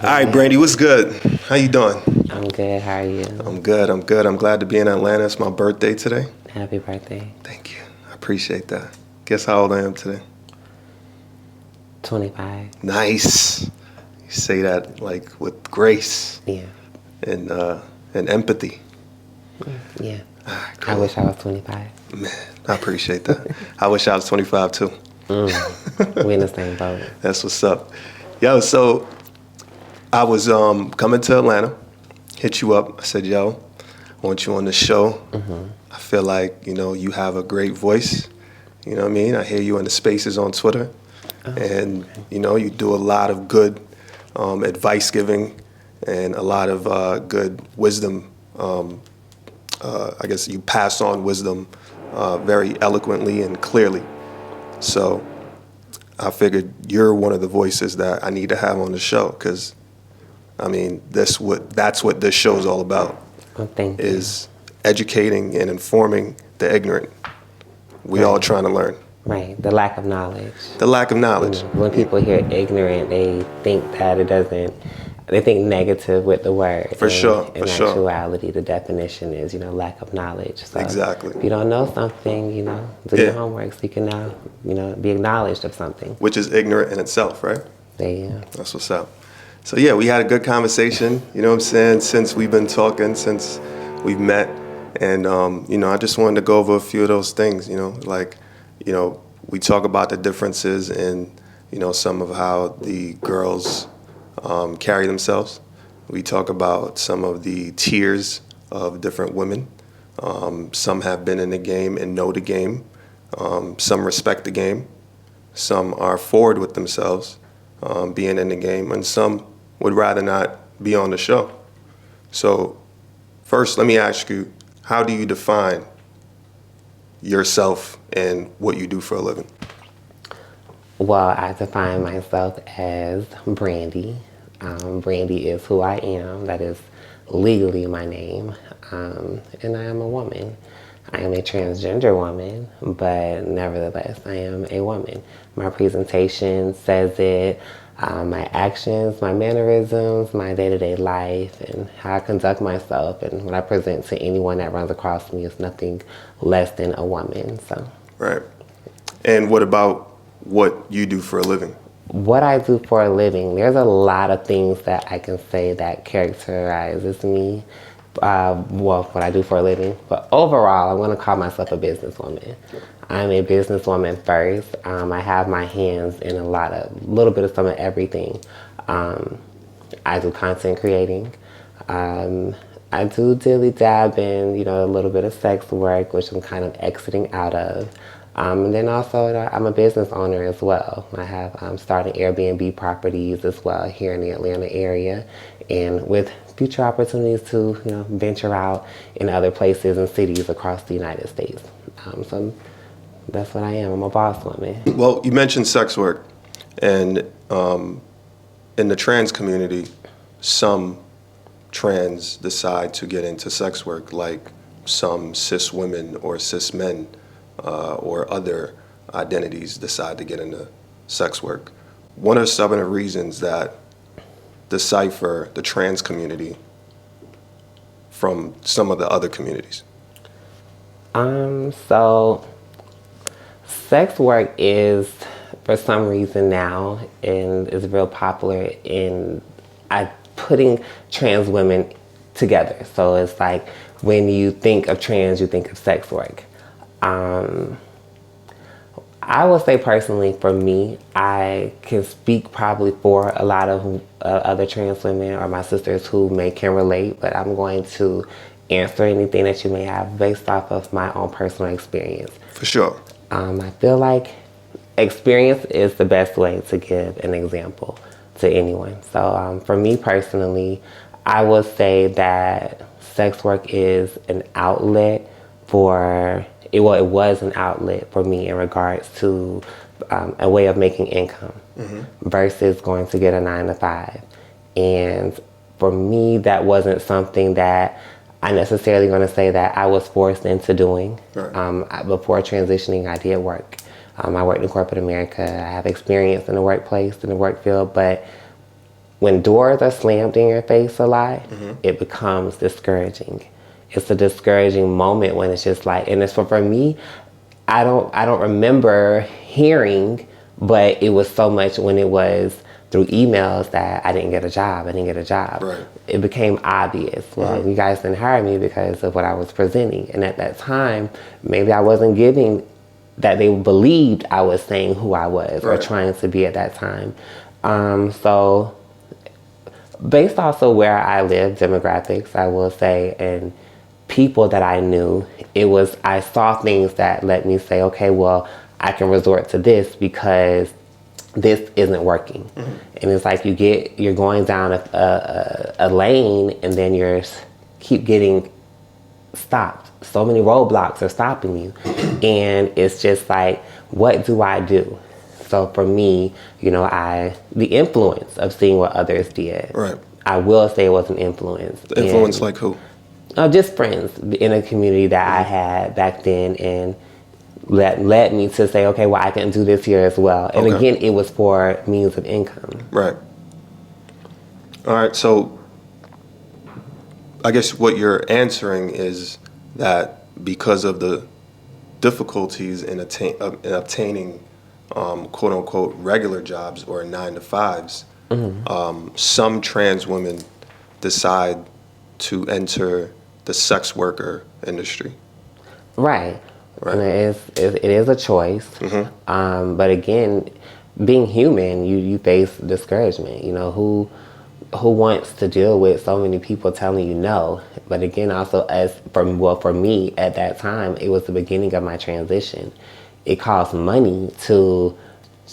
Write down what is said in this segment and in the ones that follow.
All right, Brandy, what's good? How you doing? I'm good. How are you? I'm good. I'm good. I'm glad to be in Atlanta. It's my birthday today. Happy birthday. Thank you. I appreciate that. Guess how old I am today? 25. Nice. You say that like with grace Yeah. and empathy. Yeah. All right, I cool. wish I was 25. Man, I appreciate that. I wish I was 25 too. We in the same boat. That's what's up. Yo, so I was coming to Atlanta, hit you up. I said, yo, I want you on the show. I feel like, you have a great voice. You know what I mean? I hear you in the spaces on Twitter. And, you do a lot of good advice giving and a lot of good wisdom. I guess you pass on wisdom very eloquently and clearly. So I figured you're one of the voices that I need to have on the show because, I mean, that's what this show is all about, Well, thank you. is educating and informing the ignorant. We all trying to learn. Right. The lack of knowledge. The lack of knowledge. When people hear ignorant, they think that they think negative with the word. For sure. In actuality, the definition is, lack of knowledge. So Exactly. if you don't know something, do your homework so you can now, be acknowledged of something. Which is ignorant in itself, right? Yeah. That's what's up. So yeah, we had a good conversation, you know what I'm saying, since we've been talking, since we've met. And, I just wanted to go over a few of those things, we talk about the differences in, some of how the girls carry themselves. We talk about some of the tiers of different women. Some have been in the game and know the game. Some respect the game. Some are forward with themselves, being in the game, and some would rather not be on the show. So first, let me ask you, how do you define yourself and what you do for a living? Well, I define myself as Brandy. Brandy is who I am. That is legally my name. And I am a woman. I am a transgender woman, but nevertheless, I am a woman. My presentation says it. My actions, my mannerisms, my day-to-day life, and how I conduct myself, and what I present to anyone that runs across me is nothing less than a woman. So. Right. And what about what you do for a living? What I do for a living, there's a lot of things that I can say that characterizes me. What I do for a living. But overall, I'm going to call myself a businesswoman. I'm a businesswoman first. I have my hands in a little bit of some of everything. I do content creating. I do dilly dab in, a little bit of sex work, which I'm kind of exiting out of. And then also, I'm a business owner as well. I have started Airbnb properties as well here in the Atlanta area, and with future opportunities to, venture out in other places and cities across the United States. So that's what I am. I'm a boss woman. Well, you mentioned sex work, and in the trans community, some trans decide to get into sex work, like some cis women or cis men or other identities decide to get into sex work. What are some of the reasons that decipher the trans community from some of the other communities? So sex work is, for some reason now, and is real popular in putting trans women together. So it's like when you think of trans, you think of sex work. I will say personally, for me, I can speak probably for a lot of other trans women or my sisters who can relate, but I'm going to answer anything that you may have based off of my own personal experience. For sure. I feel like experience is the best way to give an example to anyone. So for me personally, I would say that sex work is an outlet it was an outlet for me in regards to a way of making income versus going to get a 9-to-5. And for me, that wasn't something that I necessarily going to say that I was forced into doing. Right. Before transitioning, I did work. I worked in corporate America. I have experience in the workplace, in the work field, but when doors are slammed in your face a lot, it becomes discouraging. It's a discouraging moment when it's just like, and it's for me, I don't remember hearing, but it was so much when it was through emails that I didn't get a job. Right. It became obvious. Well, you guys didn't hire me because of what I was presenting. And at that time, maybe I wasn't giving that they believed I was saying who I was or trying to be at that time. So based also where I live, demographics, I will say, and people that I knew, I saw things that let me say, okay, well, I can resort to this because this isn't working. And it's like you're going down a lane and then keep getting stopped. So many roadblocks are stopping you. And it's just like, what do I do? So for me, the influence of seeing what others did. Right. I will say it was an influence. The influence like who? Just friends in a community that I had back then, and led me to say, okay, well, I can do this here as well. And again, it was for means of income. Right. All right. So I guess what you're answering is that because of the difficulties in obtaining quote unquote regular jobs or 9-to-5s, some trans women decide to enter the sex worker industry. Right. And it is a choice. But again, being human, you face discouragement. Who wants to deal with so many people telling you no? But again, also for me at that time, it was the beginning of my transition. It cost money to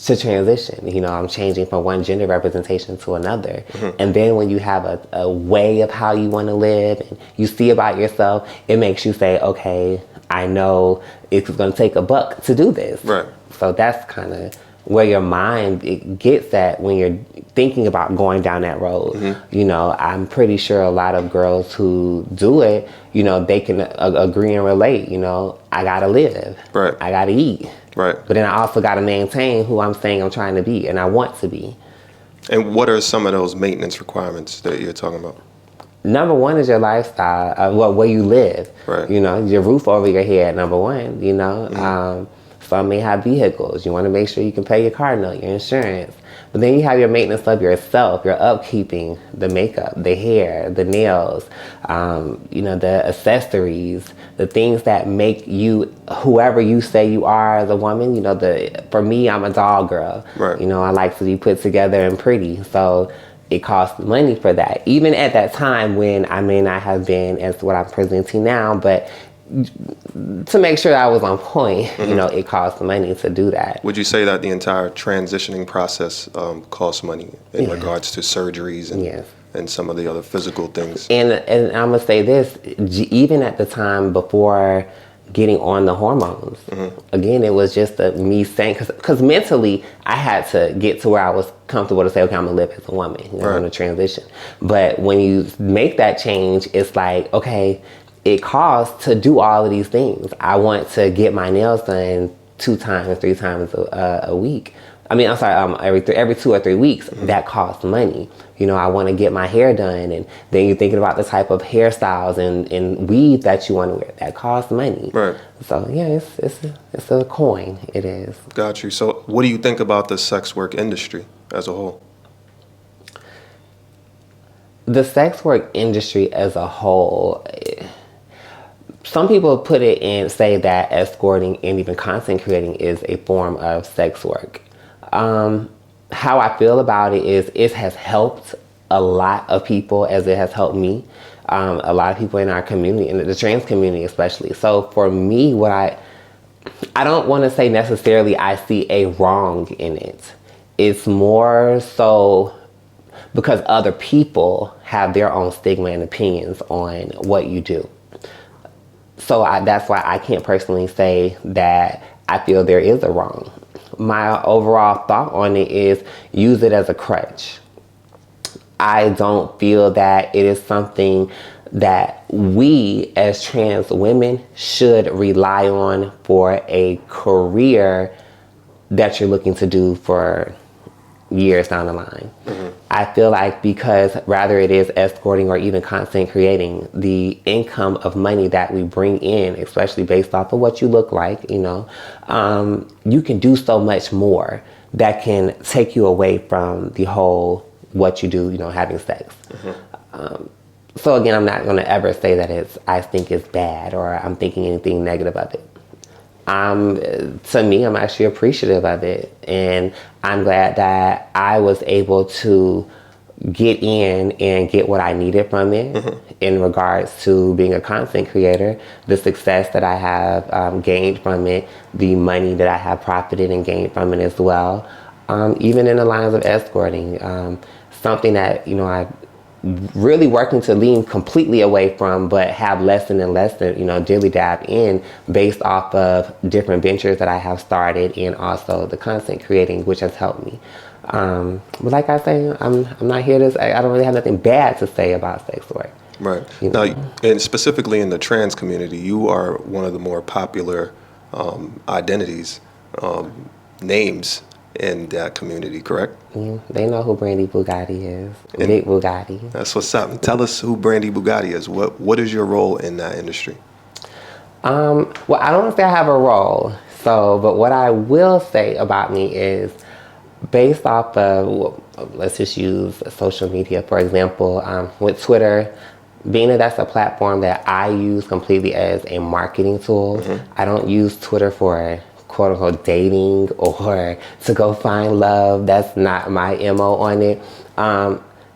transition. I'm changing from one gender representation to another. And then when you have a way of how you want to live and you see about yourself, it makes you say, okay, I know it's going to take a buck to do this. Right. So that's kind of where your mind gets at when you're thinking about going down that road. I'm pretty sure a lot of girls who do it, they can agree and relate. I got to live. Right. I got to eat. Right. But then I also got to maintain who I'm saying I'm trying to be and I want to be. And what are some of those maintenance requirements that you're talking about? Number one is your lifestyle, where you live. Right. Your roof over your head, number one, some may have vehicles. You want to make sure you can pay your car note, your insurance. But then you have your maintenance of yourself, your upkeeping, the makeup, the hair, the nails, the accessories, the things that make you whoever you say you are as a woman. For me, I'm a doll girl. Right. I like to be put together and pretty. So it costs money for that. Even at that time when I may not have been as what I'm presenting now, but to make sure I was on point, it costs money to do that. Would you say that the entire transitioning process costs money in regards to surgeries and some of the other physical things? And I'm going to say this, even at the time before getting on the hormones, again, it was just me saying, because mentally I had to get to where I was comfortable to say, okay, I'm going to live as a woman, I'm going to transition. But when you make that change, it's like, okay, it costs to do all of these things. I want to get my nails done 2 times, 3 times a week. I mean, I'm sorry, every 2 or 3 weeks. That costs money. I want to get my hair done, and then you're thinking about the type of hairstyles and weave that you want to wear. That costs money. Right. So yeah, it's a coin. It is. Got you. So, what do you think about the sex work industry as a whole? The sex work industry as a whole. Some people put it in, say that escorting and even content creating is a form of sex work. How I feel about it is it has helped a lot of people as it has helped me. A lot of people in our community, in the trans community especially. So for me, I don't want to say necessarily I see a wrong in it. It's more so because other people have their own stigma and opinions on what you do. So that's why I can't personally say that I feel there is a wrong. My overall thought on it is use it as a crutch. I don't feel that it is something that we as trans women should rely on for a career that you're looking to do for years down the line. I feel like because rather it is escorting or even content creating, the income of money that we bring in, especially based off of what you look like, you know, you can do so much more that can take you away from the whole what you do, you know, having sex. So again, I'm not going to ever say that I think it's bad or I'm thinking anything negative of it. To me, I'm actually appreciative of it, and I'm glad that I was able to get in and get what I needed from it in regards to being a content creator, the success that I have gained from it, the money that I have profited and gained from it as well. Even in the lines of escorting, something that, you know, I really working to lean completely away from, but have lesson and lesson, you know, dilly dab in based off of different ventures that I have started and also the content creating, which has helped me. But like I say, I'm not here to say, I don't really have nothing bad to say about sex work. Right. You know? Now, and specifically in the trans community, you are one of the more popular identities, names in that community, correct? They know who Brandy Bugotti is. Big Bugatti. That's what's up. Tell us who Brandy Bugotti is. What is your role in that industry? Well, I don't say I have a role. So, but what I will say about me is based off of, well, let's just use social media, for example, with Twitter, being that that's a platform that I use completely as a marketing tool. I don't use Twitter for quote unquote dating or to go find love. That's not my MO on it.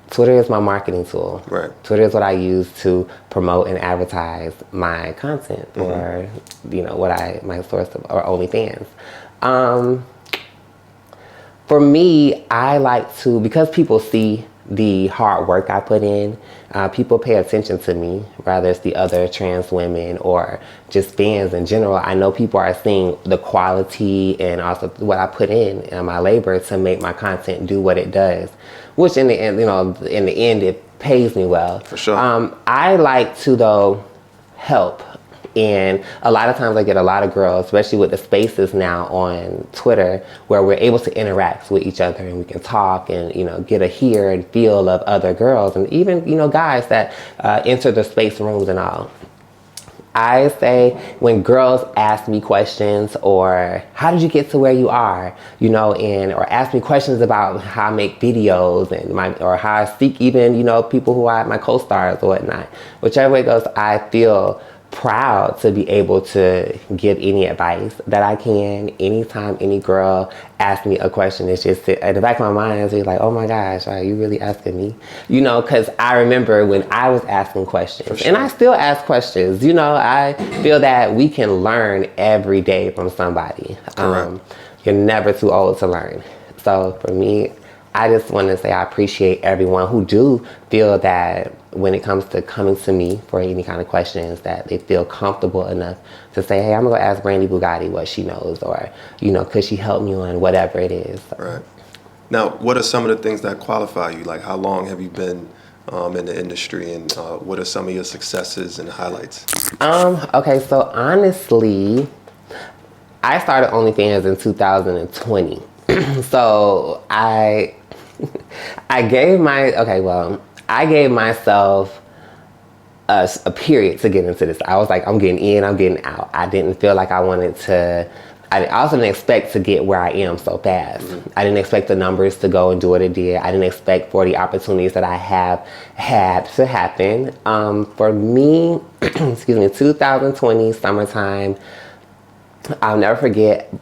Twitter is my marketing tool. Right. Twitter is what I use to promote and advertise my content or, you know, my source of, or OnlyFans. For me, I like to, because people see the hard work I put in, people pay attention to me, whether it's the other trans women or just fans in general. I know people are seeing the quality and also what I put in and my labor to make my content do what it does, which in the end, you know, in the end, it pays me well. For sure. I like to, though, help. And a lot of times I get a lot of girls, especially with the spaces now on Twitter, where we're able to interact with each other and we can talk and, you know, get a hear and feel of other girls and even, you know, guys that enter the space rooms and all. I say when girls ask me questions or how did you get to where you are, you know, and or ask me questions about how I make videos and or how I seek even, you know, people who are my co-stars or whatnot. Whichever way it goes, I feel proud to be able to give any advice that I can. Anytime any girl asks me a question, it's just at the back of my mind, it's like, oh my gosh, are you really asking me? You know, because I remember when I was asking questions, sure. and I still ask questions. You know, I feel that we can learn every day from somebody. You're never too old to learn. So for me, I just want to say I appreciate everyone who do feel that when it comes to coming to me for any kind of questions, that they feel comfortable enough to say, hey, I'm going to ask Brandy Bugotti what she knows, or, you know, could she help me on whatever it is. So. Right. Now, what are some of the things that qualify you? Like, how long have you been in the industry, and what are some of your successes and highlights? Okay, so honestly, I started OnlyFans in 2020. So I gave myself a period to get into this. I was like, I'm getting in, I'm getting out. I didn't feel like I wanted to. I also didn't expect to get where I am so fast. I didn't expect the numbers to go and do what it did. I didn't expect for the opportunities that I have had to happen. For me, 2020 summertime, I'll never forget.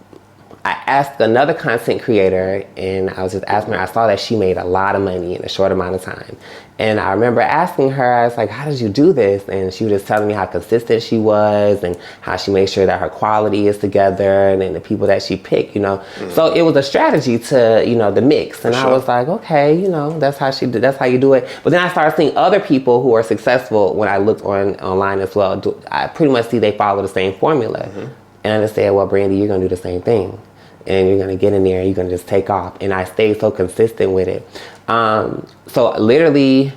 I asked another content creator, and I was just asking her, I saw that she made a lot of money in a short amount of time. And I remember asking her, I was like, how did you do this? And she was just telling me how consistent she was and how she made sure that her quality is together and then the people that she picked, you know. So it was a strategy to, you know, the mix. And I was like, okay, you know, that's how you do it. But then I started seeing other people who are successful when I looked online as well. I pretty much see they follow the same formula. And I just said, well, Brandy, you're going to do the same thing. And you're going to get in there and you're going to just take off. And I stayed so consistent with it. So literally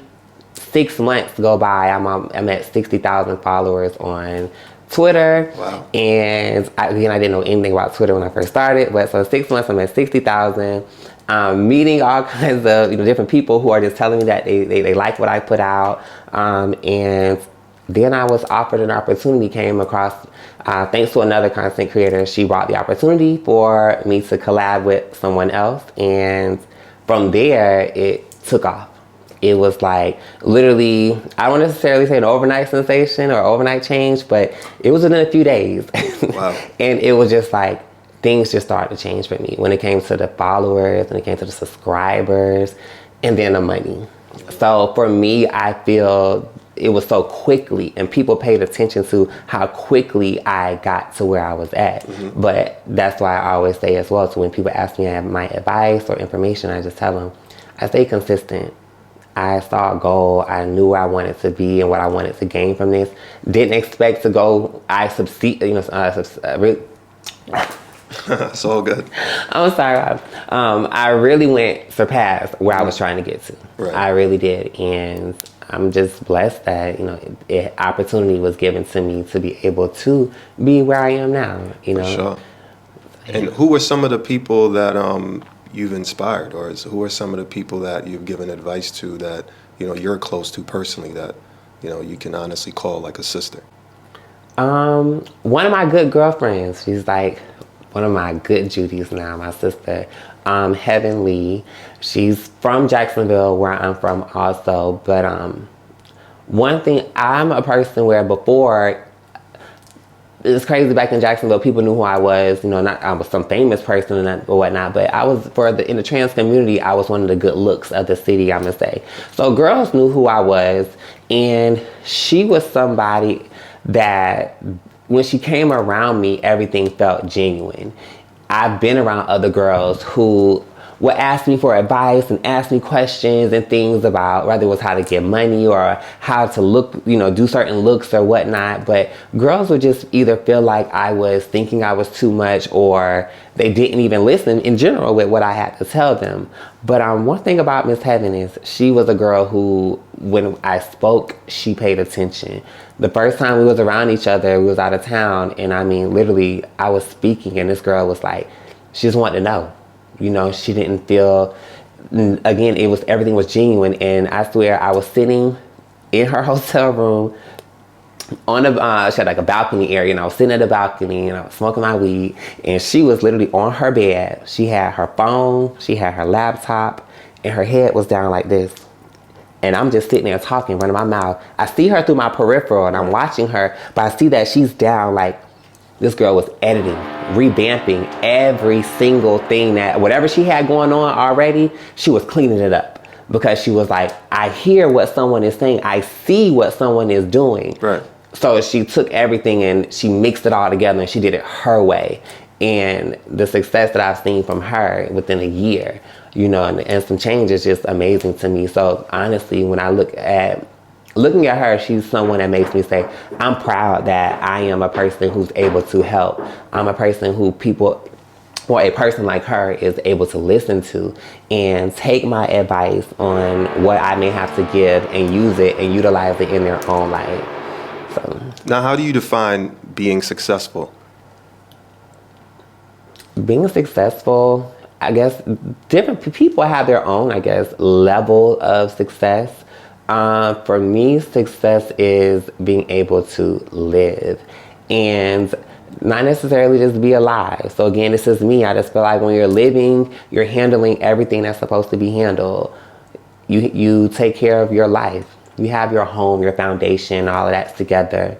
6 months go by, I'm at 60,000 followers on Twitter. Wow. And I didn't know anything about Twitter when I first started. But so 6 months, I'm at 60,000. meeting all kinds of different people who are just telling me that they like what I put out, and then I was offered an opportunity, came across, thanks to another content creator. She brought the opportunity for me to collab with someone else, and from there it took off. It was like literally, I don't necessarily say an overnight sensation or overnight change, but it was within a few days. Wow. And it was just like, things just started to change for me when it came to the followers, when it came to the subscribers, and then the money. So for me, I feel it was so quickly, and people paid attention to how quickly I got to where I was at. Mm-hmm. But that's why I always say as well, so when people ask me my advice or information, I just tell them, I stay consistent. I saw a goal. I knew where I wanted to be and what I wanted to gain from this. Didn't expect to go. I succeed. It's all good. I'm sorry. I really surpassed where I was trying to get to. Right. I really did, and I'm just blessed that opportunity was given to me to be able to be where I am now. For sure. And who were some of the people that you've inspired, or who are some of the people that you've given advice to that you're close to personally that you can honestly call like a sister? One of my good girlfriends. She's like one of my good Judys now. My sister, Heaven Lee. She's from Jacksonville, where I'm from also. But one thing, I'm a person where before, it's crazy, back in Jacksonville, people knew who I was. Not I was some famous person or whatnot, but I was in the trans community. I was one of the good looks of the city, I'm gonna say. So girls knew who I was, and she was somebody that when she came around me, everything felt genuine. I've been around other girls who would ask me for advice and ask me questions and things about whether it was how to get money or how to look, do certain looks or whatnot. But girls would just either feel like I was thinking I was too much, or they didn't even listen in general with what I had to tell them. But one thing about Miss Heaven is she was a girl who, when I spoke, she paid attention. The first time we was around each other, we was out of town, and I mean, literally, I was speaking, and this girl was like, she just wanted to know. She didn't feel, again, everything was genuine. And I swear, I was sitting in her hotel room on she had like a balcony area, and I was sitting at the balcony and I was smoking my weed, and she was literally on her bed. She had her phone, she had her laptop, and her head was down like this. And I'm just sitting there talking, running my mouth. I see her through my peripheral, and I'm watching her, but I see that she's down. Like, this girl was editing, revamping every single thing, that whatever she had going on already, she was cleaning it up, because she was like, I hear what someone is saying. I see what someone is doing. Right. So she took everything and she mixed it all together, and she did it her way. And the success that I've seen from her within a year, and some change is just amazing to me. So honestly, when I looking at her, she's someone that makes me say, I'm proud that I am a person who's able to help. I'm a person who a person like her is able to listen to and take my advice on what I may have to give and use it and utilize it in their own life. So now, how do you define being successful? Being successful, I guess different people have their own, level of success. For me, success is being able to live and not necessarily just be alive. So again, this is me. I just feel like when you're living, you're handling everything that's supposed to be handled. You take care of your life. You have your home, your foundation, all of that together.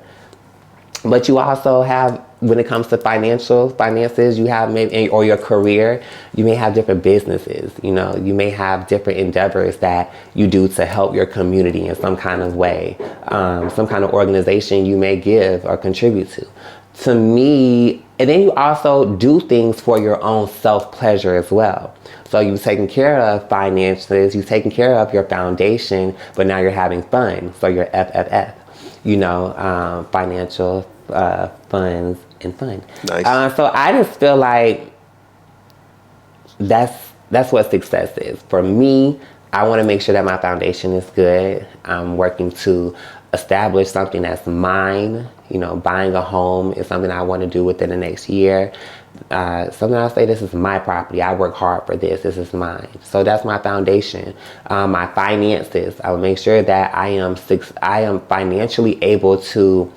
But you also have, when it comes to finances, you have maybe, or your career, you may have different businesses, you may have different endeavors that you do to help your community in some kind of way, some kind of organization you may give or contribute to. To me, and then you also do things for your own self-pleasure as well. So you've taken care of finances, you've taken care of your foundation, but now you're having fun. So your FFF, financial funds and fun. Nice. So I just feel like that's what success is. For me, I want to make sure that my foundation is good. I'm working to establish something that's mine. Buying a home is something I want to do within the next year. Something I'll say, this is my property. I work hard for this. This is mine. So that's my foundation. My finances. I will make sure that I am financially able to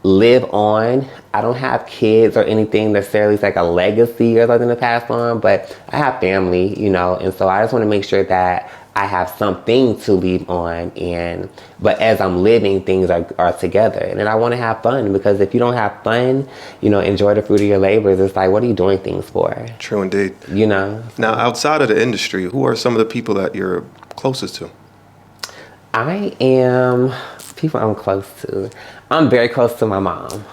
live on. I don't have kids or anything necessarily. It's like a legacy or something to pass on, but I have family, you know, and so I just want to make sure that I have something to leave on, but as I'm living, things are together. And then I want to have fun, because if you don't have fun, you know, enjoy the fruit of your labors, it's like, what are you doing things for? True indeed. You know? Now, outside of the industry, who are some of the people that you're closest to? People I'm close to. I'm very close to my mom.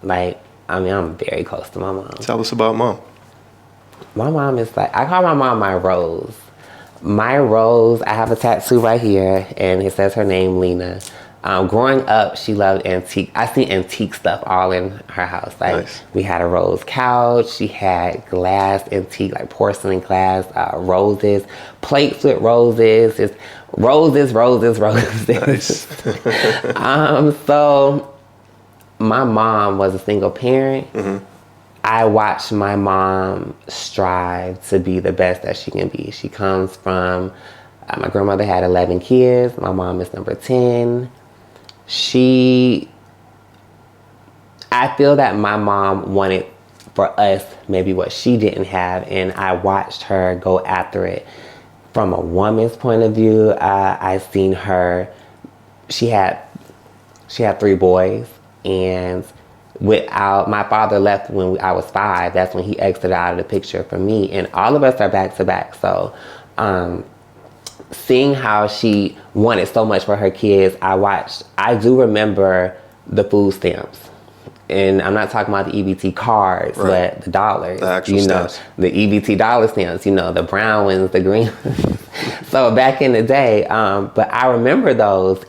I'm very close to my mom. Tell us about mom. My mom is like, I call my mom my Rose. My Rose, I have a tattoo right here, and it says her name, Lena. Growing up, she loved antique. I see antique stuff all in her house. Like, nice. We had a rose couch. She had glass, antique, like porcelain glass, roses, plate flip roses. It's roses. Nice. So my mom was a single parent. Mm-hmm. I watched my mom strive to be the best that she can be. She comes from, my grandmother had 11 kids. My mom is number 10. I feel that my mom wanted for us maybe what she didn't have, and I watched her go after it. From a woman's point of view, I seen her, she had 3 boys, and my father left when I was 5. That's when he exited out of the picture for me, and all of us are back to back. So seeing how she wanted so much for her kids, I do remember the food stamps. And I'm not talking about the EBT cards, right, but the dollars. The actual stamps. The EBT dollar stamps, the brown ones, the green ones. So back in the day, but I remember those.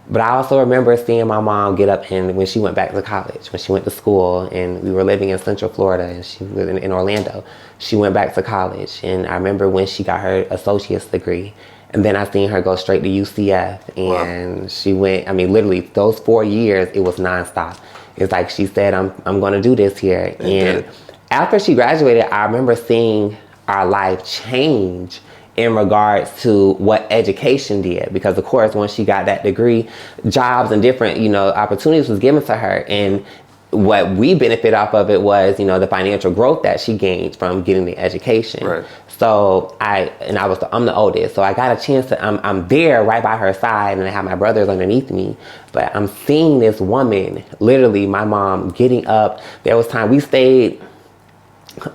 But I also remember seeing my mom get up, and when she went back to college, when she went to school, and we were living in Central Florida, and she was in Orlando, she went back to college. And I remember when she got her associate's degree, and then I seen her go straight to UCF, and wow, she went, literally those 4 years, it was nonstop. It's like she said, I'm going to do this here. And after she graduated, I remember seeing our life change in regards to what education did, because of course, once she got that degree, jobs and different, opportunities was given to her. And what we benefit off of it was, the financial growth that she gained from getting the education. Right. So I'm the oldest, so I got a chance to, I'm there right by her side, and I have my brothers underneath me, but I'm seeing this woman, literally my mom getting up. There was time we stayed,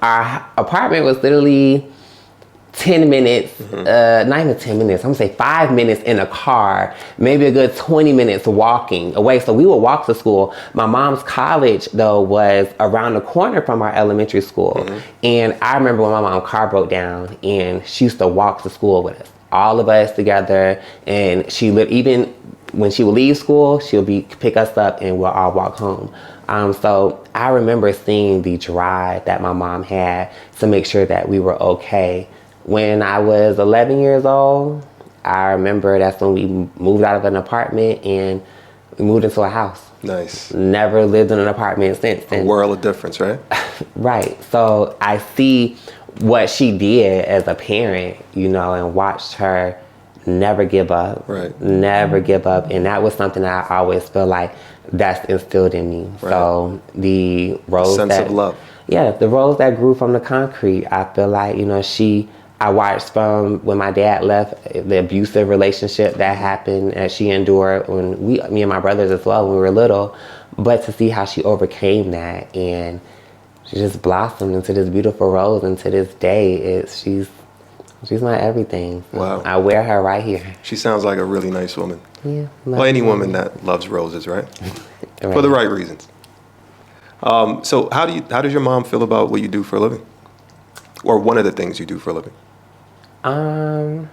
our apartment was literally 10 minutes, not even 10 minutes, I'm gonna say 5 minutes in a car, maybe a good 20 minutes walking away. So we would walk to school. My mom's college, though, was around the corner from our elementary school. Mm-hmm. And I remember when my mom's car broke down, and she used to walk to school with us, all of us together. And she lived, even when she would leave school, she'll pick us up, and we'll all walk home. So I remember seeing the drive that my mom had to make sure that we were okay. When I was 11 years old, I remember that's when we moved out of an apartment and we moved into a house. Nice. Never lived in an apartment since then. A world of difference, right? Right. So I see what she did as a parent, and watched her never give up. Right. Never give up. And that was something that I always feel like that's instilled in me. Right. So the rose sense of love. Yeah, the rose that grew from the concrete, I feel like, I watched from when my dad left, the abusive relationship that happened, as she endured when me and my brothers as well, when we were little, but to see how she overcame that, and she just blossomed into this beautiful rose, and to this day, she's my everything. Wow. I wear her right here. She sounds like a really nice woman. Yeah. Well, any woman that loves roses, right? Right. For the right reasons. So how does your mom feel about what you do for a living? Or one of the things you do for a living? I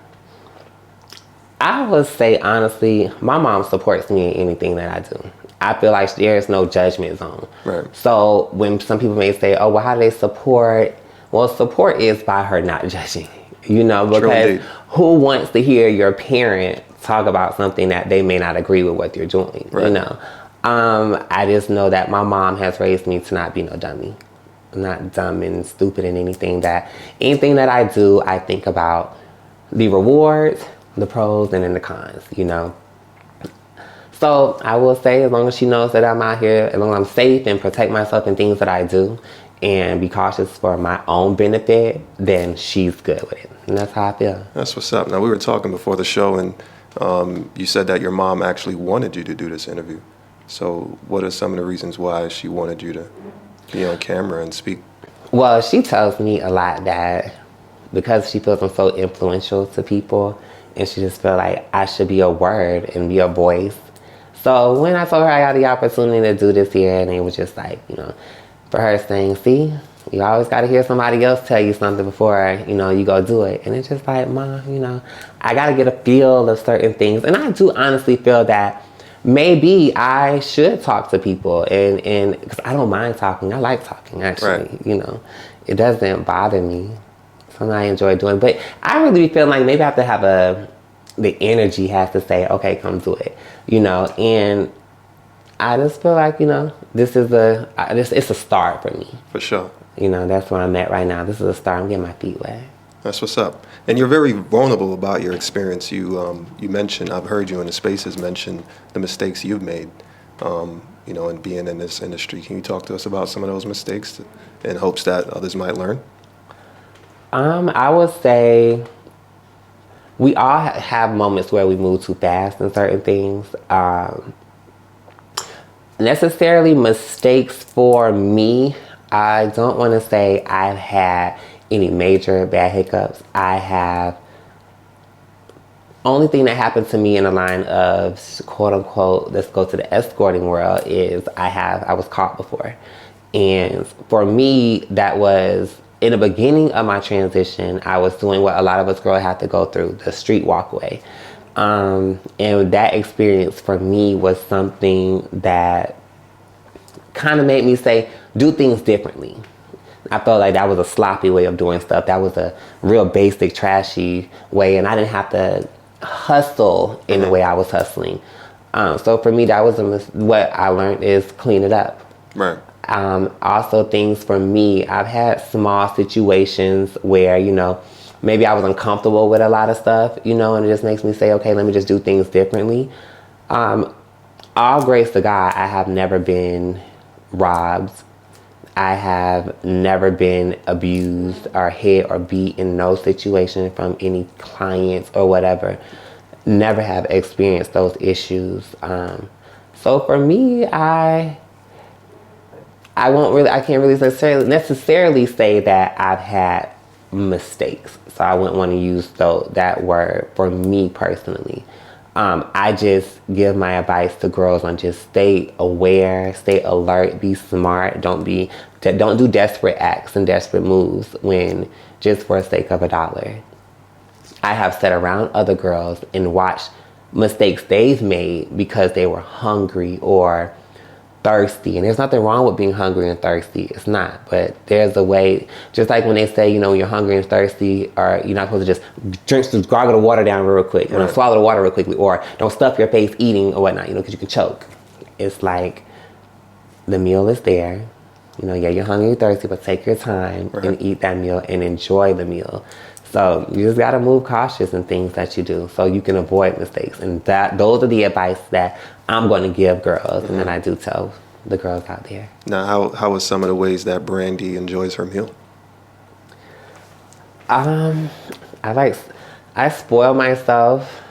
would say, honestly, my mom supports me in anything that I do. I feel like there's no judgment zone. Right. So when some people may say, oh, well, how do they support? Well, support is by her not judging, because who wants to hear your parent talk about something that they may not agree with what you're doing, right. I just know that my mom has raised me to not be no dummy. not dumb and stupid in anything that I do, I think about the rewards, the pros, and then the cons, you know. So I will say, as long as she knows that I'm out here, as long as I'm safe and protect myself in things that I do and be cautious for my own benefit, then she's good with it. And that's how I feel. That's what's up. Now, we were talking before the show, and you said that your mom actually wanted you to do this interview. So what are some of the reasons why she wanted you to be on camera and speak? Well, she tells me a lot that because she feels I'm so influential to people, and she just feel like I should be a word and be a voice. So when I told her I got the opportunity to do this here, and it was just like, you know, for her saying, see, you always got to hear somebody else tell you something before, you know, you go do it. And it's just like, Mom, you know, I got to get a feel of certain things. And I do honestly feel that maybe I should talk to people, and because I don't mind talking. I like talking, actually. Right. You know, it doesn't bother me. Something I enjoy doing. But I really feel like maybe I have to have the energy has to say, okay, come do it. You know, and I just feel like, you know, this is it's a start for me. For sure. You know, that's where I'm at right now. This is a start. I'm getting my feet wet. That's what's up. And you're very vulnerable about your experience. You mentioned, I've heard you in the spaces mention the mistakes you've made, you know, and being in this industry. Can you talk to us about some of those mistakes in hopes that others might learn? I would say we all have moments where we move too fast in certain things. Necessarily mistakes for me, I don't want to say I've had any major bad hiccups. Only thing that happened to me in the line of quote unquote, let's go to the escorting world, is I was caught before. And for me, that was in the beginning of my transition. I was doing what a lot of us girls have to go through, the street walkway. And that experience for me was something that kind of made me say, do things differently. I felt like that was a sloppy way of doing stuff. That was a real basic, trashy way, and I didn't have to hustle in the way I was hustling. So for me, that was what I learned is clean it up. Right. Also, things for me, I've had small situations where, you know, maybe I was uncomfortable with a lot of stuff, you know, and it just makes me say, okay, let me just do things differently. All grace to God, I have never been robbed. I have never been abused or hit or beat in no situation from any clients or whatever. Never have experienced those issues. So for me, I can't really necessarily say that I've had mistakes. So I wouldn't want to use that word for me personally. I just give my advice to girls on just stay aware, stay alert, be smart. Don't do desperate acts and desperate moves when just for the sake of $1. I have sat around other girls and watched mistakes they've made because they were hungry or thirsty. And there's nothing wrong with being hungry and thirsty. It's not. But there's a way, just like when they say, you know, when you're hungry and thirsty, or you're not supposed to just gargle the water down real quick, right, swallow the water real quickly, or don't stuff your face eating or whatnot, you know, because you can choke. It's like the meal is there. You know, yeah, you're hungry and thirsty, but take your time and eat that meal and enjoy the meal. So you just got to move cautious in things that you do so you can avoid mistakes. And those are the advice that I'm going to give girls, and then I do tell the girls out there. Now, how are some of the ways that Brandy enjoys her meal? I spoil myself.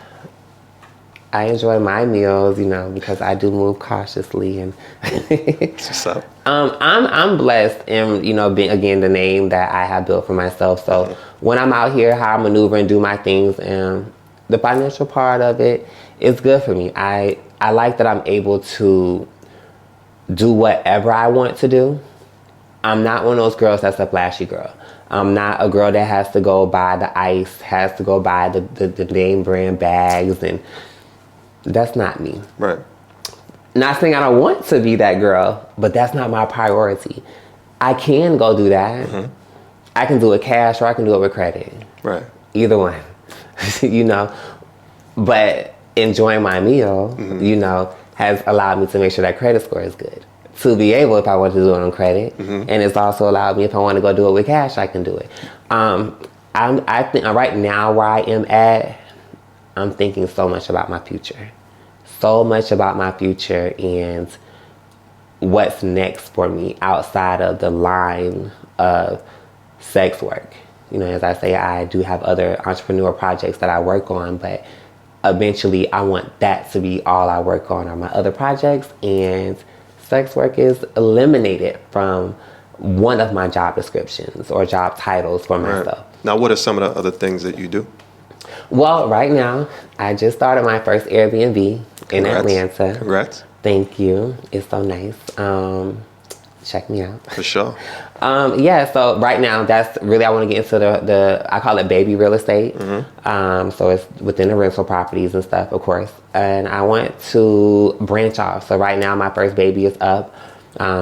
I enjoy my meals, you know, because I do move cautiously, and What's up? I'm blessed in, you know, being, again, the name that I have built for myself. So when I'm out here, how I maneuver and do my things, and the financial part of it is good for me. I like that I'm able to do whatever I want to do. I'm not one of those girls that's a flashy girl. I'm not a girl that has to go buy the ice, has to go buy the name brand bags, and that's not me. Right. Not saying I don't want to be that girl, but that's not my priority. I can go do that. I can do it cash, or I can do it with credit. Right. Either one. You know, but enjoying my meal, you know, has allowed me to make sure that credit score is good. to be able, if I want to do it on credit. And it's also allowed me, if I want to go do it with cash, I can do it. I think right now where I am at, I'm thinking so much about my future. So much about my future and what's next for me outside of the line of sex work. You know, as I say, I do have other entrepreneur projects that I work on, but eventually I want that to be all I work on are my other projects, and sex work is eliminated from one of my job descriptions or job titles for myself. Now, what are some of the other things that you do? Well, right now, I just started my first Airbnb in Atlanta. Congrats. Thank you. It's so nice. Check me out. For sure. Yeah, so right now, that's really, I want to get into the I call it baby real estate. So it's within the rental properties and stuff, of course. And I want to branch off. So right now, my first baby is up.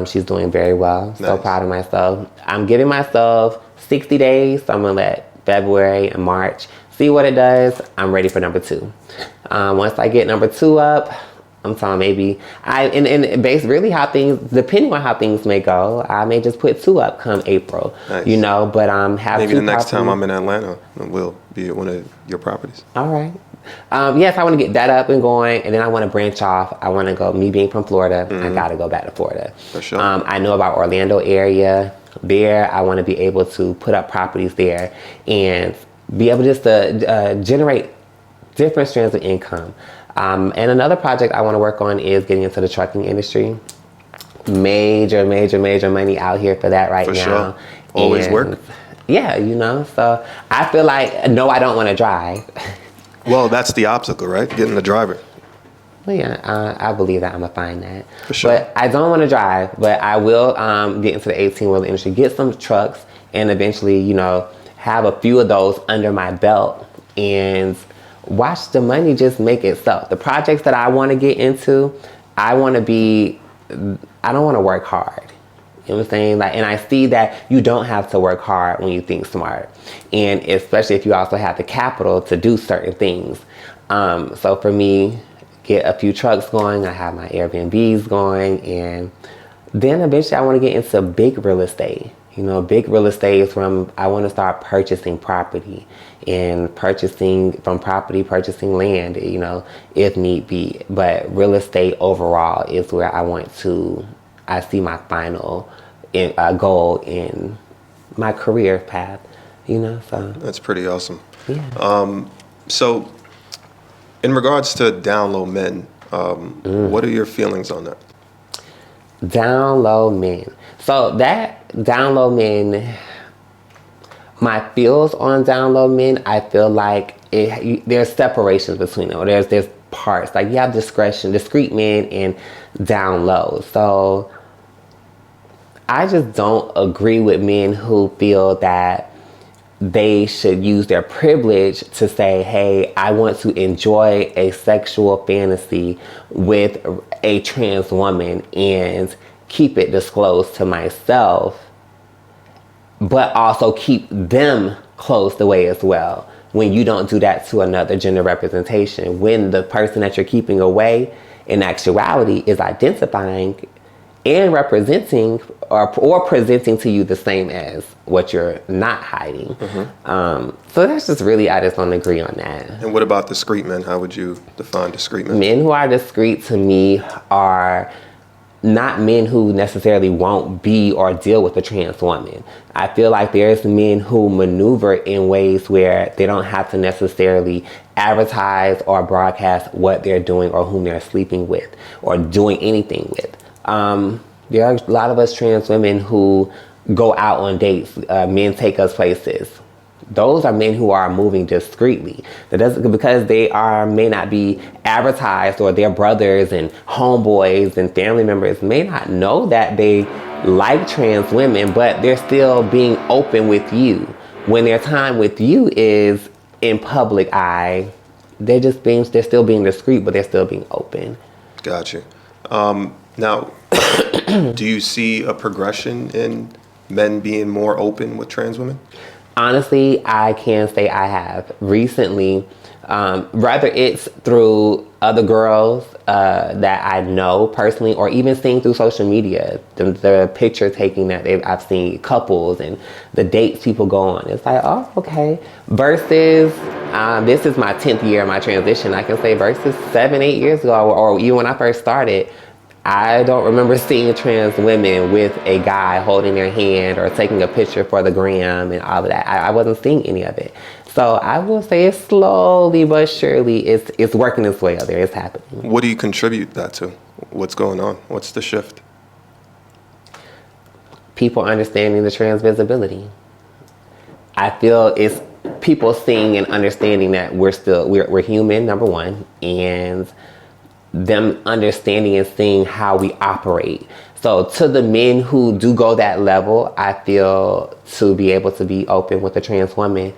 She's doing very well. Nice. So proud of myself. I'm giving myself 60 days. So I'm going to let February and March see what it does. I'm ready for number 2. Once I get number 2 up, I'm talking maybe and based really how things, depending on how things may go, I may just put 2 up come April. Nice. You know, but have maybe 2 the next properties. time I'm in Atlanta, we'll be at one of your properties. All right. Yes, I want to get that up and going, and then I want to branch off. I want to go. Me being from Florida, I got to go back to Florida. For sure. I know about Orlando area. There, I want to be able to put up properties there and be able just to generate different strands of income. And another project I want to work on is getting into the trucking industry. Major money out here for that right now. For sure. Always work. Yeah, you know. So I feel like, no, I don't want to drive. Well, that's the obstacle, right? Getting the driver. Well, yeah, I believe that I'm going to find that. For sure. But I don't want to drive, but I will get into the 18-wheeler industry, get some trucks, and eventually, you know, have a few of those under my belt and watch the money just make itself. The projects that I want to get into, I don't want to work hard. You know what I'm saying? Like, and I see that you don't have to work hard when you think smart. And especially if you also have the capital to do certain things. So for me, get a few trucks going, I have my Airbnbs going, and then eventually I want to get into big real estate. You know, big real estate is from, I want to start purchasing property and purchasing land, you know, if need be. But real estate overall is where I see my final goal in my career path, you know, so. That's pretty awesome. Yeah. So in regards to down low men, what are your feelings on that? Down low men. So that down low men, my feels on down low men, I feel like there's separations between them. There's parts. Like you have discreet men and down low. So I just don't agree with men who feel that they should use their privilege to say, hey, I want to enjoy a sexual fantasy with a trans woman and keep it disclosed to myself, but also keep them closed away as well. When you don't do that to another gender representation, when the person that you're keeping away in actuality is identifying and representing or presenting to you the same as what you're not hiding. So that's just really, I just don't agree on that. And what about discreet men? How would you define discreet men? Men who are discreet to me are not men who necessarily won't be or deal with a trans woman. I feel like there's men who maneuver in ways where they don't have to necessarily advertise or broadcast what they're doing or whom they're sleeping with or doing anything with. There are a lot of us trans women who go out on dates. Men take us places. Those are men who are moving discreetly. That doesn't, because they may not be advertised, or their brothers and homeboys and family members may not know that they like trans women, but they're still being open with you. When their time with you is in public eye, they're still being discreet, but they're still being open. Gotcha. Now, do you see a progression in men being more open with trans women? Honestly, I can say I have. Recently, Whether it's through other girls that I know personally, or even seeing through social media, the picture taking that I've seen couples and the dates people go on. It's like, oh, okay. Versus, this is my 10th year of my transition. I can say versus 7-8 years ago, or even when I first started, I don't remember seeing trans women with a guy holding their hand or taking a picture for the gram and all of that. I wasn't seeing any of it. So I will say it's slowly but surely it's working its way out there. It's happening. What do you contribute that to? What's going on? What's the shift? People understanding the trans visibility. I feel it's people seeing and understanding that we're human, number one, and them understanding and seeing how we operate. So to the men who do go that level, I feel to be able to be open with a trans woman,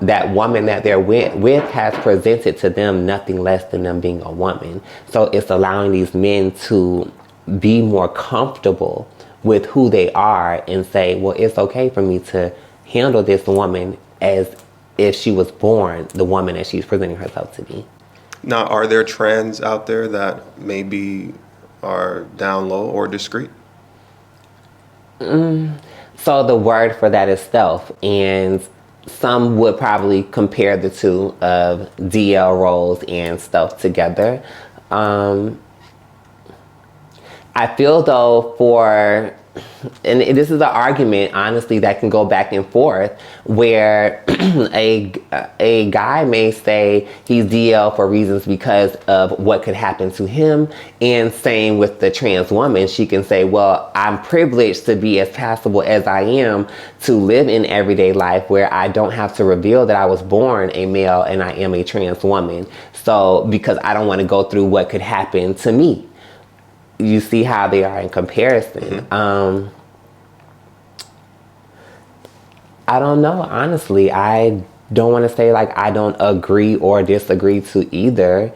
that woman that they're with has presented to them nothing less than them being a woman. So it's allowing these men to be more comfortable with who they are and say, well, it's okay for me to handle this woman as if she was born the woman that she's presenting herself to be. Now, are there trans out there that maybe are down low or discreet? So the word for that is stealth, and some would probably compare the two of DL roles and stealth together. I feel though and this is an argument, honestly, that can go back and forth, where a guy may say he's DL for reasons because of what could happen to him, and same with the trans woman. She can say, well, I'm privileged to be as passable as I am, to live in everyday life where I don't have to reveal that I was born a male and I am a trans woman. So because I don't want to go through what could happen to me. You see how they are in comparison. Mm-hmm. I don't know, honestly. I don't want to say like I don't agree or disagree to either.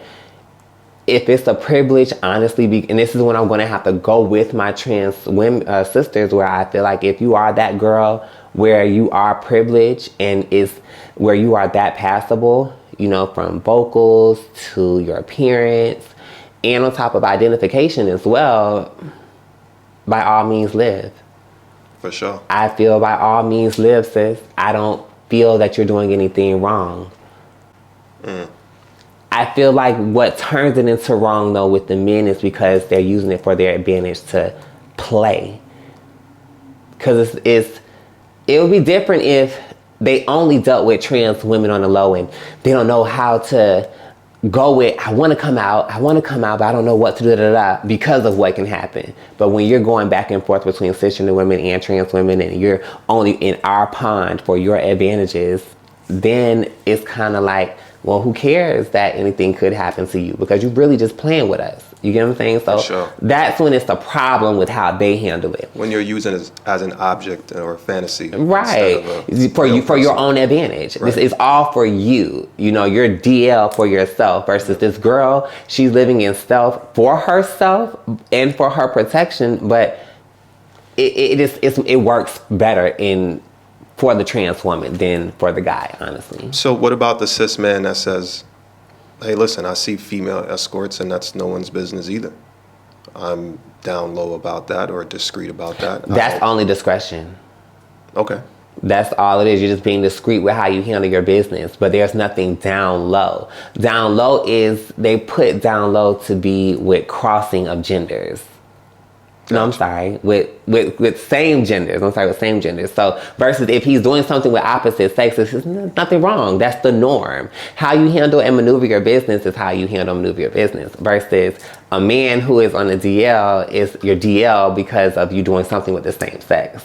If it's a privilege, honestly, and this is when I'm going to have to go with my trans women, sisters, where I feel like if you are that girl where you are privileged and is where you are that passable, you know, from vocals to your appearance, and on top of identification as well, by all means live. For sure. I feel by all means live, sis. I don't feel that you're doing anything wrong. I feel like what turns it into wrong though with the men is because they're using it for their advantage to play. Because it would be different if they only dealt with trans women on the low and they don't know how to go with, I want to come out, but I don't know what to do, because of what can happen. But when you're going back and forth between cisgender women and trans women, and you're only in our pond for your advantages, then it's kind of like, well, who cares that anything could happen to you? Because you're really just playing with us. You get what I'm saying? So sure. That's when it's the problem with how they handle it. When you're using it as an object or a fantasy. Right. For your own advantage. Right. This is all for you. You know, you're DL for yourself versus this girl, she's living in stealth for herself and for her protection, but it works better for the trans woman than for the guy, honestly. So what about the cis man that says, hey, listen, I see female escorts and that's no one's business either. I'm down low about that or discreet about that. That's only discretion. Okay. That's all it is. You're just being discreet with how you handle your business, but there's nothing down low. Down low is, they put down low to be with crossing of genders. No, I'm sorry, with same genders. I'm sorry, with same genders. So versus if he's doing something with opposite sexes, there's nothing wrong. That's the norm. How you handle and maneuver your business is how you handle and maneuver your business. Versus a man who is on the DL is your DL because of you doing something with the same sex.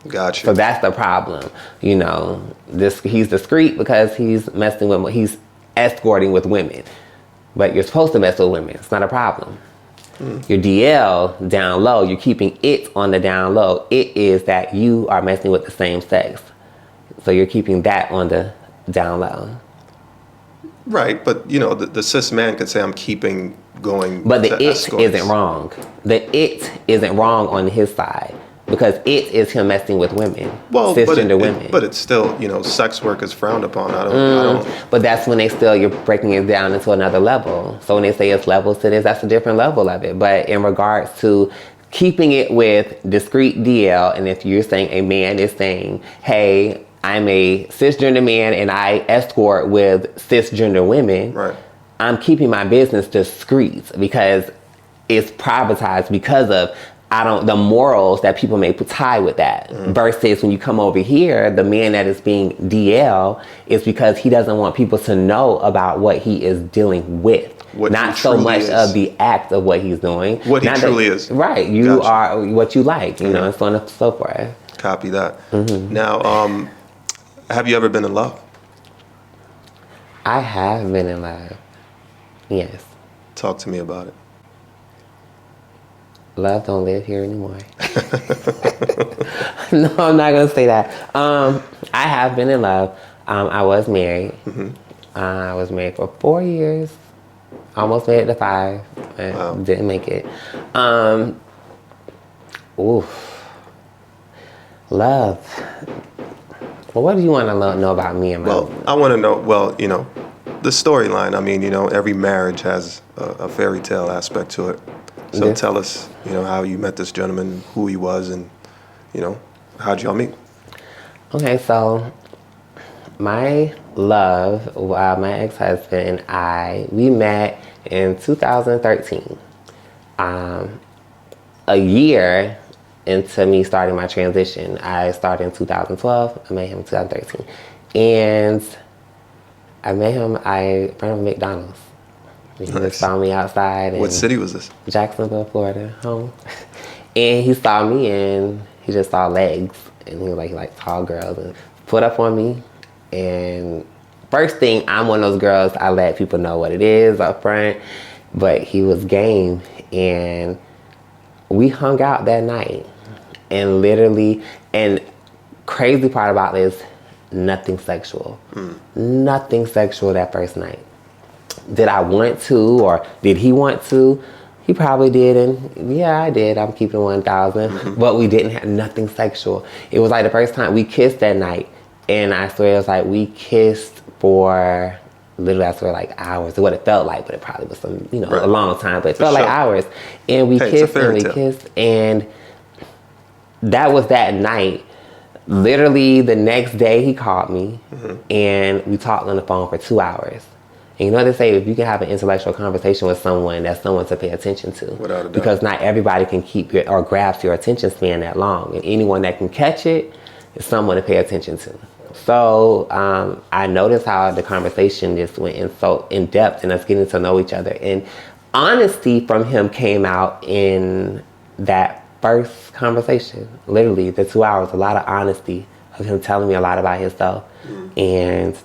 Gotcha. So that's the problem. You know, he's discreet because he's escorting with women. But you're supposed to mess with women. It's not a problem. Your DL down low, you're keeping it on the down low. It is that you are messing with the same sex. So you're keeping that on the down low. Right, but you know, the cis man could say I'm keeping going. But the it escorts. isn't wrong. The it isn't wrong on his side. because it is him messing with women, Well, cisgender women. but it's still, sex work is frowned upon. I don't. But that's when you're breaking it down into another level. So when they say it's levels to this, that's a different level of it. But in regards to keeping it with discrete DL, and if you're saying a man is saying, hey, I'm a cisgender man and I escort with cisgender women, Right. I'm keeping my business discreet because it's privatized because of the morals that people may tie with that. Versus when you come over here, the man that is being DL is because he doesn't want people to know about what he is dealing with. Not so much of the act of what he's doing. What he truly is. Right. You are what you like, and so on and so forth. Copy that. Now, have you ever been in love? I have been in love. Yes. Talk to me about it. Love don't live here anymore. No, I'm not gonna say that. I have been in love. I was married. I was married for 4 years. Almost made it to 5. Didn't make it. Love. Well, what do you want to know about me and my Well, I want to know, the storyline. I mean, every marriage has a fairy tale aspect to it. So tell us, how you met this gentleman, who he was, and, how'd y'all meet? Okay, so my love, my ex-husband and I, we met in 2013. A year into me starting my transition. I started in 2012. I met him in 2013. And I met him, I ran him McDonald's. He just saw me outside. What city was this? Jacksonville, Florida, home. And he saw me and he just saw legs. And he was like, he liked tall girls. And put up on me. And first thing, I'm one of those girls, I let people know what it is up front. But he was game. And we hung out that night. And literally, and crazy part about this, nothing sexual. Nothing sexual that first night. Did I want to, or did he want to? He probably did, and yeah, I did. I'm keeping 1,000. But we didn't have nothing sexual. It was like the first time we kissed that night, and I swear it was like we kissed for literally, I swear, like hours. What it felt like, but it probably was some, a long time. But it felt like hours, and we kissed and we kissed, and that was that night. Literally, the next day he called me, and we talked on the phone for 2 hours. And you know what they say, if you can have an intellectual conversation with someone, that's someone to pay attention to. Without a doubt. Because not everybody can keep or grasp your attention span that long. And anyone that can catch it is someone to pay attention to. So I noticed how the conversation just went in so in depth and us getting to know each other. And honesty from him came out in that first conversation. Literally, the 2 hours, a lot of honesty of him telling me a lot about himself. And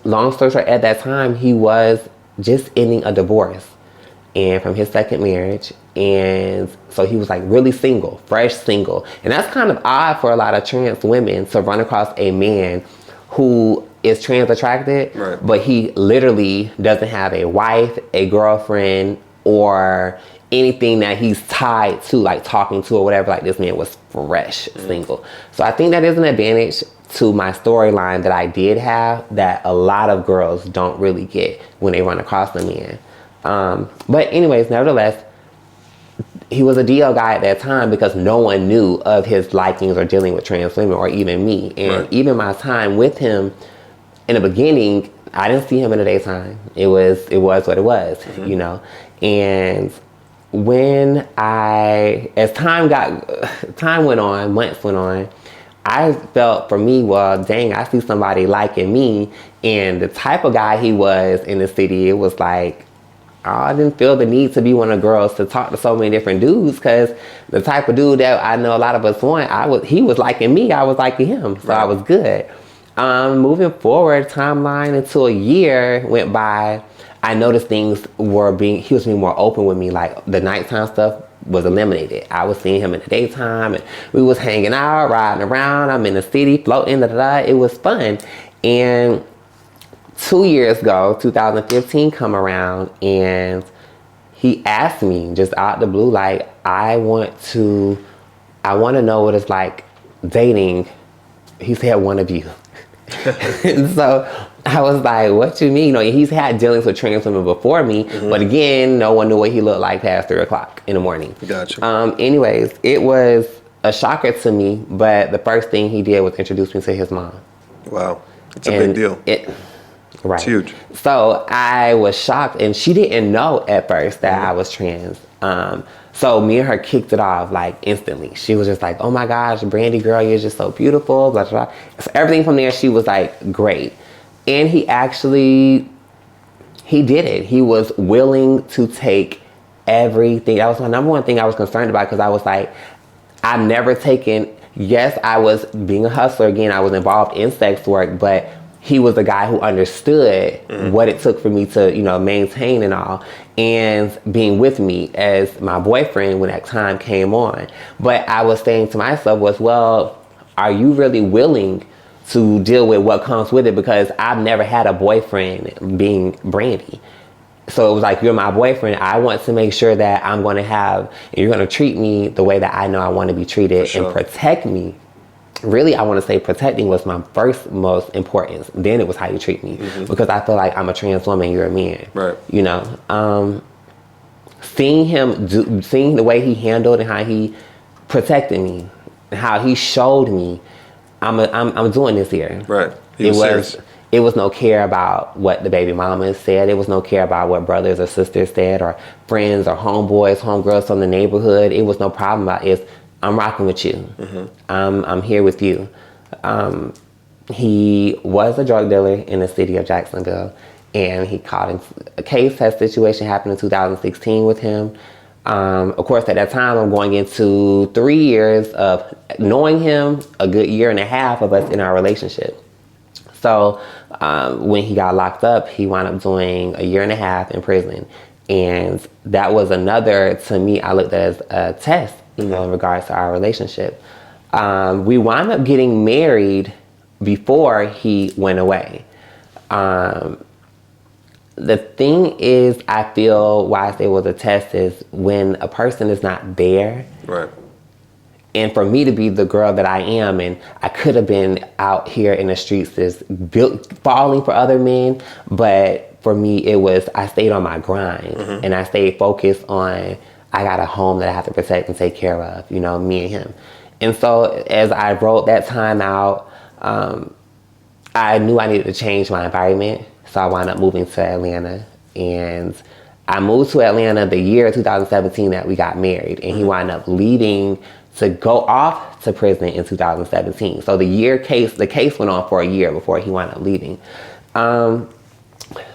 long story short, at that time, he was just ending a divorce and from his second marriage. And so he was like really single, fresh single. And that's kind of odd for a lot of trans women to run across a man who is trans attracted, but he literally doesn't have a wife, a girlfriend, or anything that he's tied to, like talking to or whatever. Like, this man was fresh, single. So I think that is an advantage to my storyline that I did have that a lot of girls don't really get when they run across a man. But anyways, nevertheless, he was a DL guy at that time because no one knew of his likings or dealing with trans women or even me. And even my time with him in the beginning, I didn't see him in the daytime. It was what it was, And when as time went on, months went on, I felt for me, well, dang, I see somebody liking me. And the type of guy he was in the city, it was like, I didn't feel the need to be one of the girls to talk to so many different dudes, because the type of dude that I know a lot of us want, he was liking me, I was liking him. So I was good. Moving forward, timeline into a year went by. I noticed things he was being more open with me, like the nighttime stuff was eliminated. I was seeing him in the daytime and we was hanging out, riding around. I'm in the city, floating, it was fun. And 2 years ago, 2015 come around, and he asked me just out the blue, like, I want to I want to know what it's like dating. He said one of you. And so I was like, what you mean? You know, he's had dealings with trans women before me, but again, no one knew what he looked like past 3 o'clock in the morning. Gotcha. Anyways, it was a shocker to me, but the first thing he did was introduce me to his mom. Wow. It's a big deal. Right. It's huge. So I was shocked, and she didn't know at first that I was trans. So me and her kicked it off like instantly. She was just like, oh my gosh, Brandy girl, you're just so beautiful, blah, blah, blah. So everything from there, she was like, great. And he did it. He was willing to take everything. That was my number one thing I was concerned about, because I was like, I've never taken, yes, I was being a hustler again, I was involved in sex work, but he was the guy who understood what it took for me to, you know, maintain and all, and being with me as my boyfriend when that time came on. But I was saying to myself was, well, are you really willing to deal with what comes with it? Because I've never had a boyfriend being Brandy. So it was like, you're my boyfriend. I want to make sure that I'm going to have, and you're going to treat me the way that I know I want to be treated, and protect me. Really, I want to say protecting was my first most importance. Then it was how you treat me, because I feel like I'm a trans woman, you're a man. Right. You know, seeing the way he handled and how he protected me, how he showed me, I'm doing this here. Right. It was no care about what the baby mama said. It was no care about what brothers or sisters said, or friends or homeboys, homegirls from the neighborhood. It was no problem about it. I'm rocking with you. I'm here with you. He was a drug dealer in the city of Jacksonville, and he caught in a case. That situation happened in 2016 with him. Of course, at that time, I'm going into 3 years of knowing him, a good year and a half of us in our relationship. So when he got locked up, he wound up doing a year and a half in prison. And that was another, to me, I looked at as a test, you know, in regards to our relationship. We wound up getting married before he went away. The thing is, I feel why I say it was a test is when a person is not there. Right. And for me to be the girl that I am, and I could have been out here in the streets just falling for other men, but for me it was, I stayed on my grind, and I stayed focused on, I got a home that I have to protect and take care of, you know, me and him. And so as I wrote that time out, I knew I needed to change my environment. So I wound up moving to Atlanta, and I moved to Atlanta the year 2017 that we got married, and he wound up leaving to go off to prison in 2017. So the case went on for a year before he wound up leaving.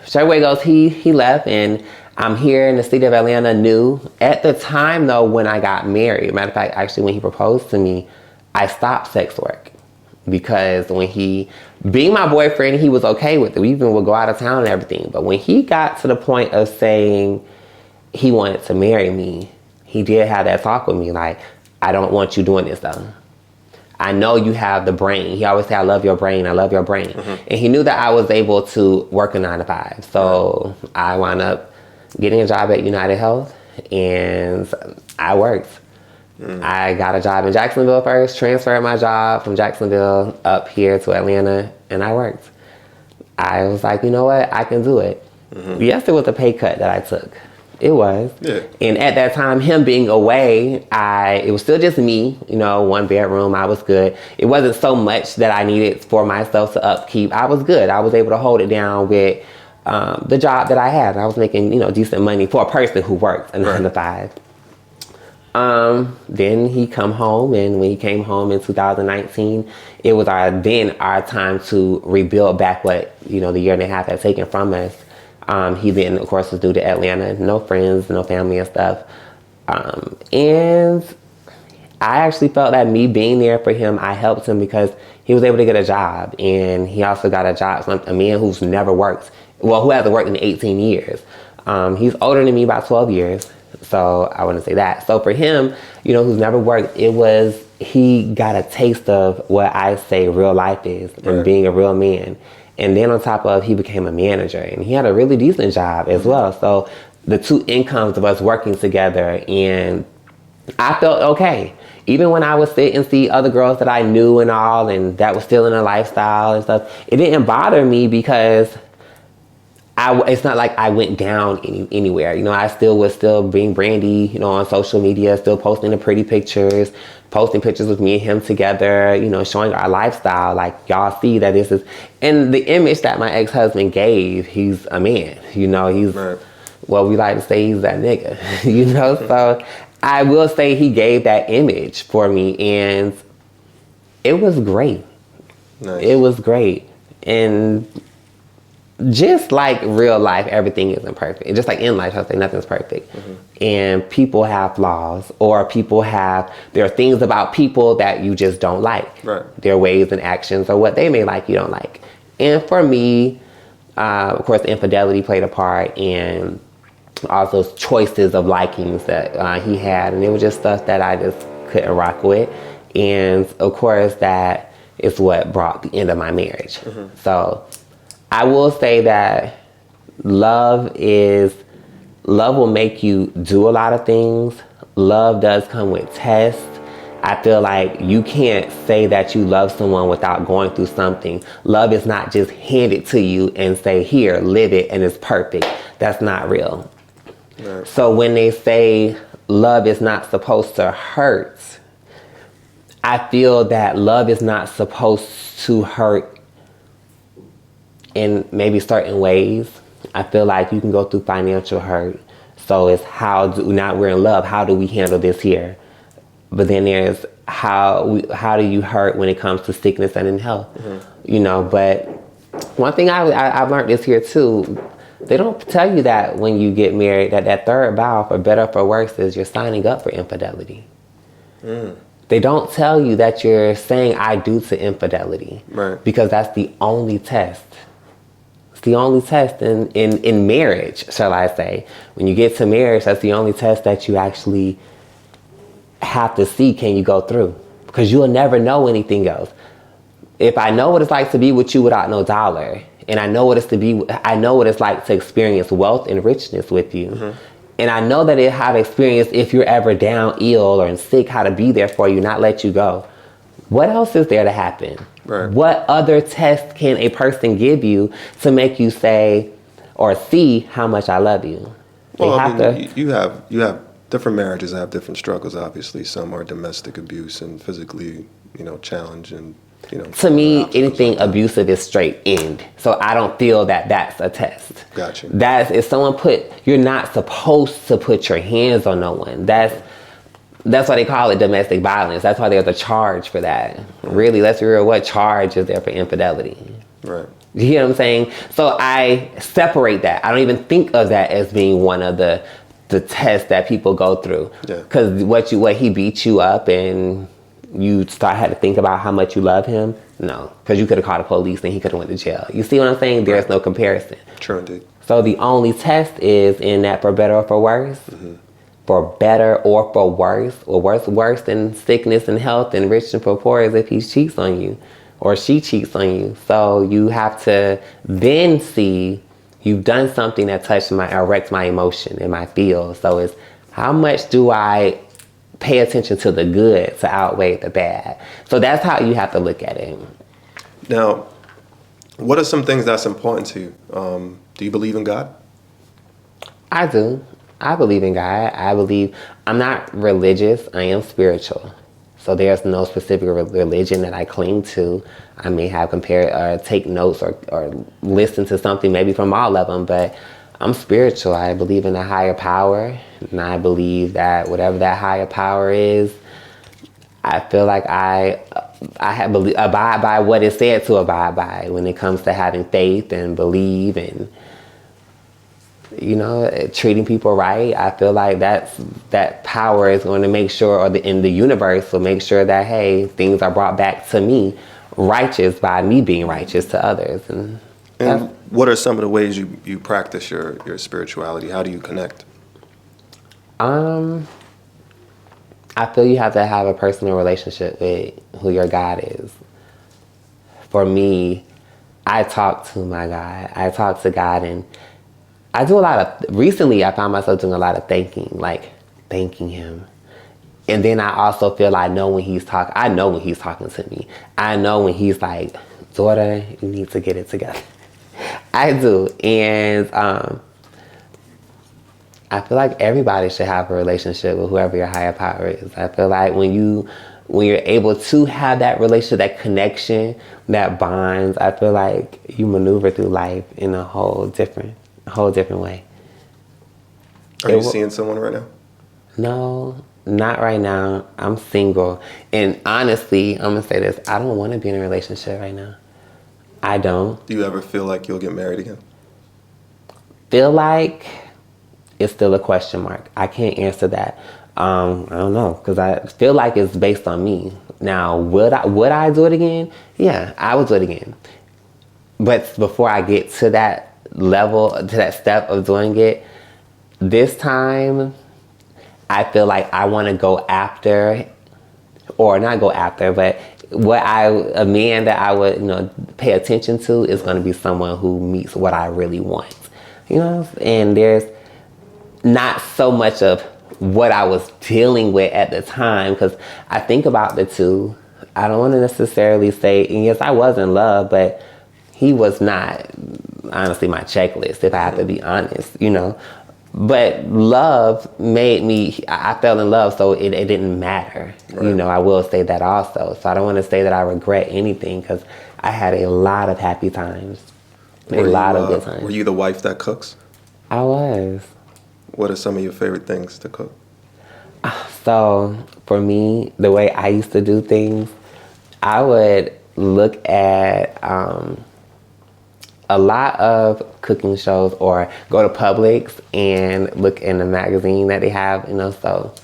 Straight away goes, he left, and I'm here in the city of Atlanta new. At the time though, when I got married, matter of fact, actually when he proposed to me, I stopped sex work. Because when being my boyfriend, he was okay with it. We even would go out of town and everything. But when he got to the point of saying he wanted to marry me, he did have that talk with me, like, I don't want you doing this though. I know you have the brain. He always said, I love your brain, I love your brain. And he knew that I was able to work a 9 to 5. So I wound up getting a job at United Health, and I worked. I got a job in Jacksonville first, transferred my job from Jacksonville up here to Atlanta, and I worked. I was like, you know what, I can do it. Yes, it was a pay cut that I took. It was. Yeah. And at that time, him being away, it was still just me, you know, 1 bedroom, I was good. It wasn't so much that I needed for myself to upkeep. I was good. I was able to hold it down with the job that I had. I was making, you know, decent money for a person who worked a 9 to 5. Then he come home, and when he came home in 2019, it was our time to rebuild back what, you know, the year and a half had taken from us. He then, of course, was due to Atlanta, no friends, no family and stuff. And I actually felt that me being there for him, I helped him because he was able to get a job, and he also got a job, a man who's never worked, who hasn't worked in 18 years. He's older than me by 12 years. So I wouldn't say that. So for him, you know, who's never worked, he got a taste of what I say real life is, and being a real man. And then on top of, he became a manager, and he had a really decent job as well. So the two incomes of us working together and I felt okay. Even when I would sit and see other girls that I knew and all, and that was still in a lifestyle and stuff, it didn't bother me because it's not like I went down anywhere. You know, I still was still being Brandy, you know, on social media, still posting the pretty pictures, posting pictures with me and him together, you know, showing our lifestyle. Like, y'all see that this is, and the image that my ex-husband gave, he's a man, you know, he's, Right. well, we like to say he's that nigga, you know, so I will say he gave that image for me, and it was great. Nice. It was great. And just like real life, everything isn't perfect. Just like in life, I'll say nothing's perfect. And people have flaws, or there are things about people that you just don't like. Right. Their ways and actions, or what they may like, you don't like. And for me, of course, infidelity played a part, and also choices of likings that he had. And it was just stuff that I just couldn't rock with. And of course, that is what brought the end of my marriage. So I will say that love will make you do a lot of things. Love does come with tests. I feel like you can't say that you love someone without going through something. Love is not just handed to you and say, here, live it, and it's perfect. That's not real. Right. So when they say love is not supposed to hurt, I feel that love is not supposed to hurt in maybe certain ways. I feel like you can go through financial hurt. So it's now we're in love, how do we handle this here? But then there's how do you hurt when it comes to sickness and in health? You know, but one thing I've learned this here too, they don't tell you that when you get married, that third vow, for better or for worse, is you're signing up for infidelity. They don't tell you that you're saying I do to infidelity. Right. Because that's the only test. The only test in marriage, shall I say. When you get to marriage, that's the only test that you actually have to see, can you go through? Because you'll never know anything else. If I know what it's like to be with you without no dollar, and I know what it's like to experience wealth and richness with you, and I know that I've experienced, if you're ever down, ill, or sick, how to be there for you, not let you go. What else is there to happen? Right. What other test can a person give you to make you say or see how much I love you? Well, I mean, you have different marriages that have different struggles. Obviously, some are domestic abuse and physically, challenge, and to me, anything like abusive is straight end. So I don't feel that that's a test. Gotcha. You're not supposed to put your hands on no one. That's why they call it domestic violence. That's why there's a charge for that. Really, let's be real, what charge is there for infidelity? Right. You hear what I'm saying? So I separate that. I don't even think of that as being one of the tests that people go through. Yeah. Because what he beat you up and you had to think about how much you love him? No. Because you could have called the police and he could have went to jail. You see what I'm saying? There's no comparison. True indeed. So the only test is in that for better or for worse. For better or for worse, or worse than sickness and health and rich and for poor, is if he cheats on you or she cheats on you. So you have to then see you've done something that wrecked my emotion and my feels. So it's how much do I pay attention to the good to outweigh the bad? So that's how you have to look at it. Now, what are some things that's important to you? Do you believe in God? I do. I believe in God. I'm not religious. I am spiritual. So there's no specific religion that I cling to. I may have compared or take notes or listen to something maybe from all of them, but I'm spiritual. I believe in a higher power, and I believe that whatever that higher power is, I feel like I abide by what is said to abide by when it comes to having faith and believe and treating people right. I feel like that power is going to make sure, or in the universe will make sure that, hey, things are brought back to me righteous by me being righteous to others. And what are some of the ways you practice your spirituality? How do you connect? I feel you have to have a personal relationship with who your God is. For me, I talk to my God. I talk to God, and recently I found myself doing a lot of thanking, like thanking him. And then I also feel I know when he's talking. I know when he's talking to me. I know when he's like, daughter, you need to get it together. I do. And I feel like everybody should have a relationship with whoever your higher power is. I feel like when you're able to have that relationship, that connection, that bonds, I feel like you maneuver through life in a whole different way. Are you seeing someone right now? No, not right now. I'm single. And honestly, I'm going to say this. I don't want to be in a relationship right now. I don't. Do you ever feel like you'll get married again? Feel like it's still a question mark. I can't answer that. I don't know, because I feel like it's based on me. Now, would I do it again? Yeah, I would do it again. But before I get to that level, to that step of doing it, this time, I feel like I want to go after, or not go after, but a man that I would, pay attention to is going to be someone who meets what I really want. And there's not so much of what I was dealing with at the time, because I think about the two. I don't want to necessarily say, and yes, I was in love, but he was not, honestly, my checklist, if I have to be honest, But love made me, I fell in love, so it didn't matter. Right. I will say that also. So I don't want to say that I regret anything, because I had a lot of happy times. A lot of good times. Were you the wife that cooks? I was. What are some of your favorite things to cook? So for me, the way I used to do things, I would look at a lot of cooking shows, or go to Publix and look in the magazine that they have, so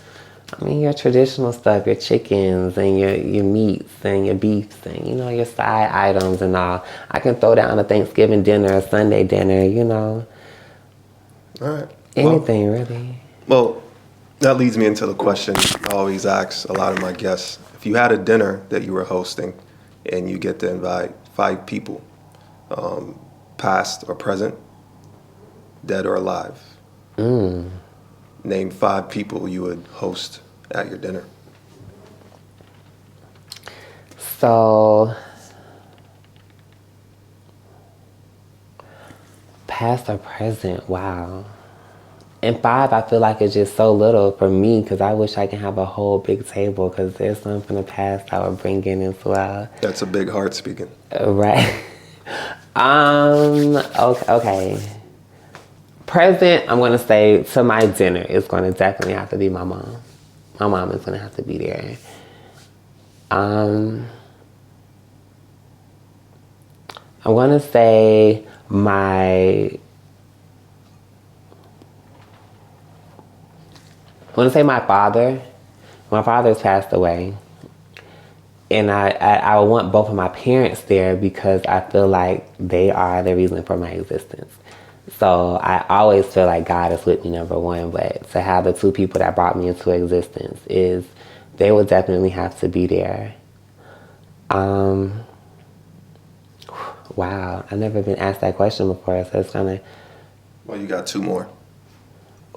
your traditional stuff, your chickens and your meats and your beefs and your side items and all. I can throw down a Thanksgiving dinner, a Sunday dinner, All right. anything really. Well, that leads me into the question I always ask a lot of my guests. If you had a dinner that you were hosting and you get to invite 5 people, past or present, dead or alive, name 5 people you would host at your dinner. So, past or present, wow. And 5, I feel like it's just so little for me, because I wish I can have a whole big table, because there's some from the past I would bring in as well. That's a big heart speaking. Right. Okay. Present, I'm going to say, to my dinner, it's going to definitely have to be my mom. My mom is going to have to be there. I'm going to say my father. My father's passed away. And I want both of my parents there, because I feel like they are the reason for my existence. So I always feel like God is with me, number one. But to have the 2 people that brought me into existence, they will definitely have to be there. Wow, I've never been asked that question before, so it's kind of... Well, you got 2 more.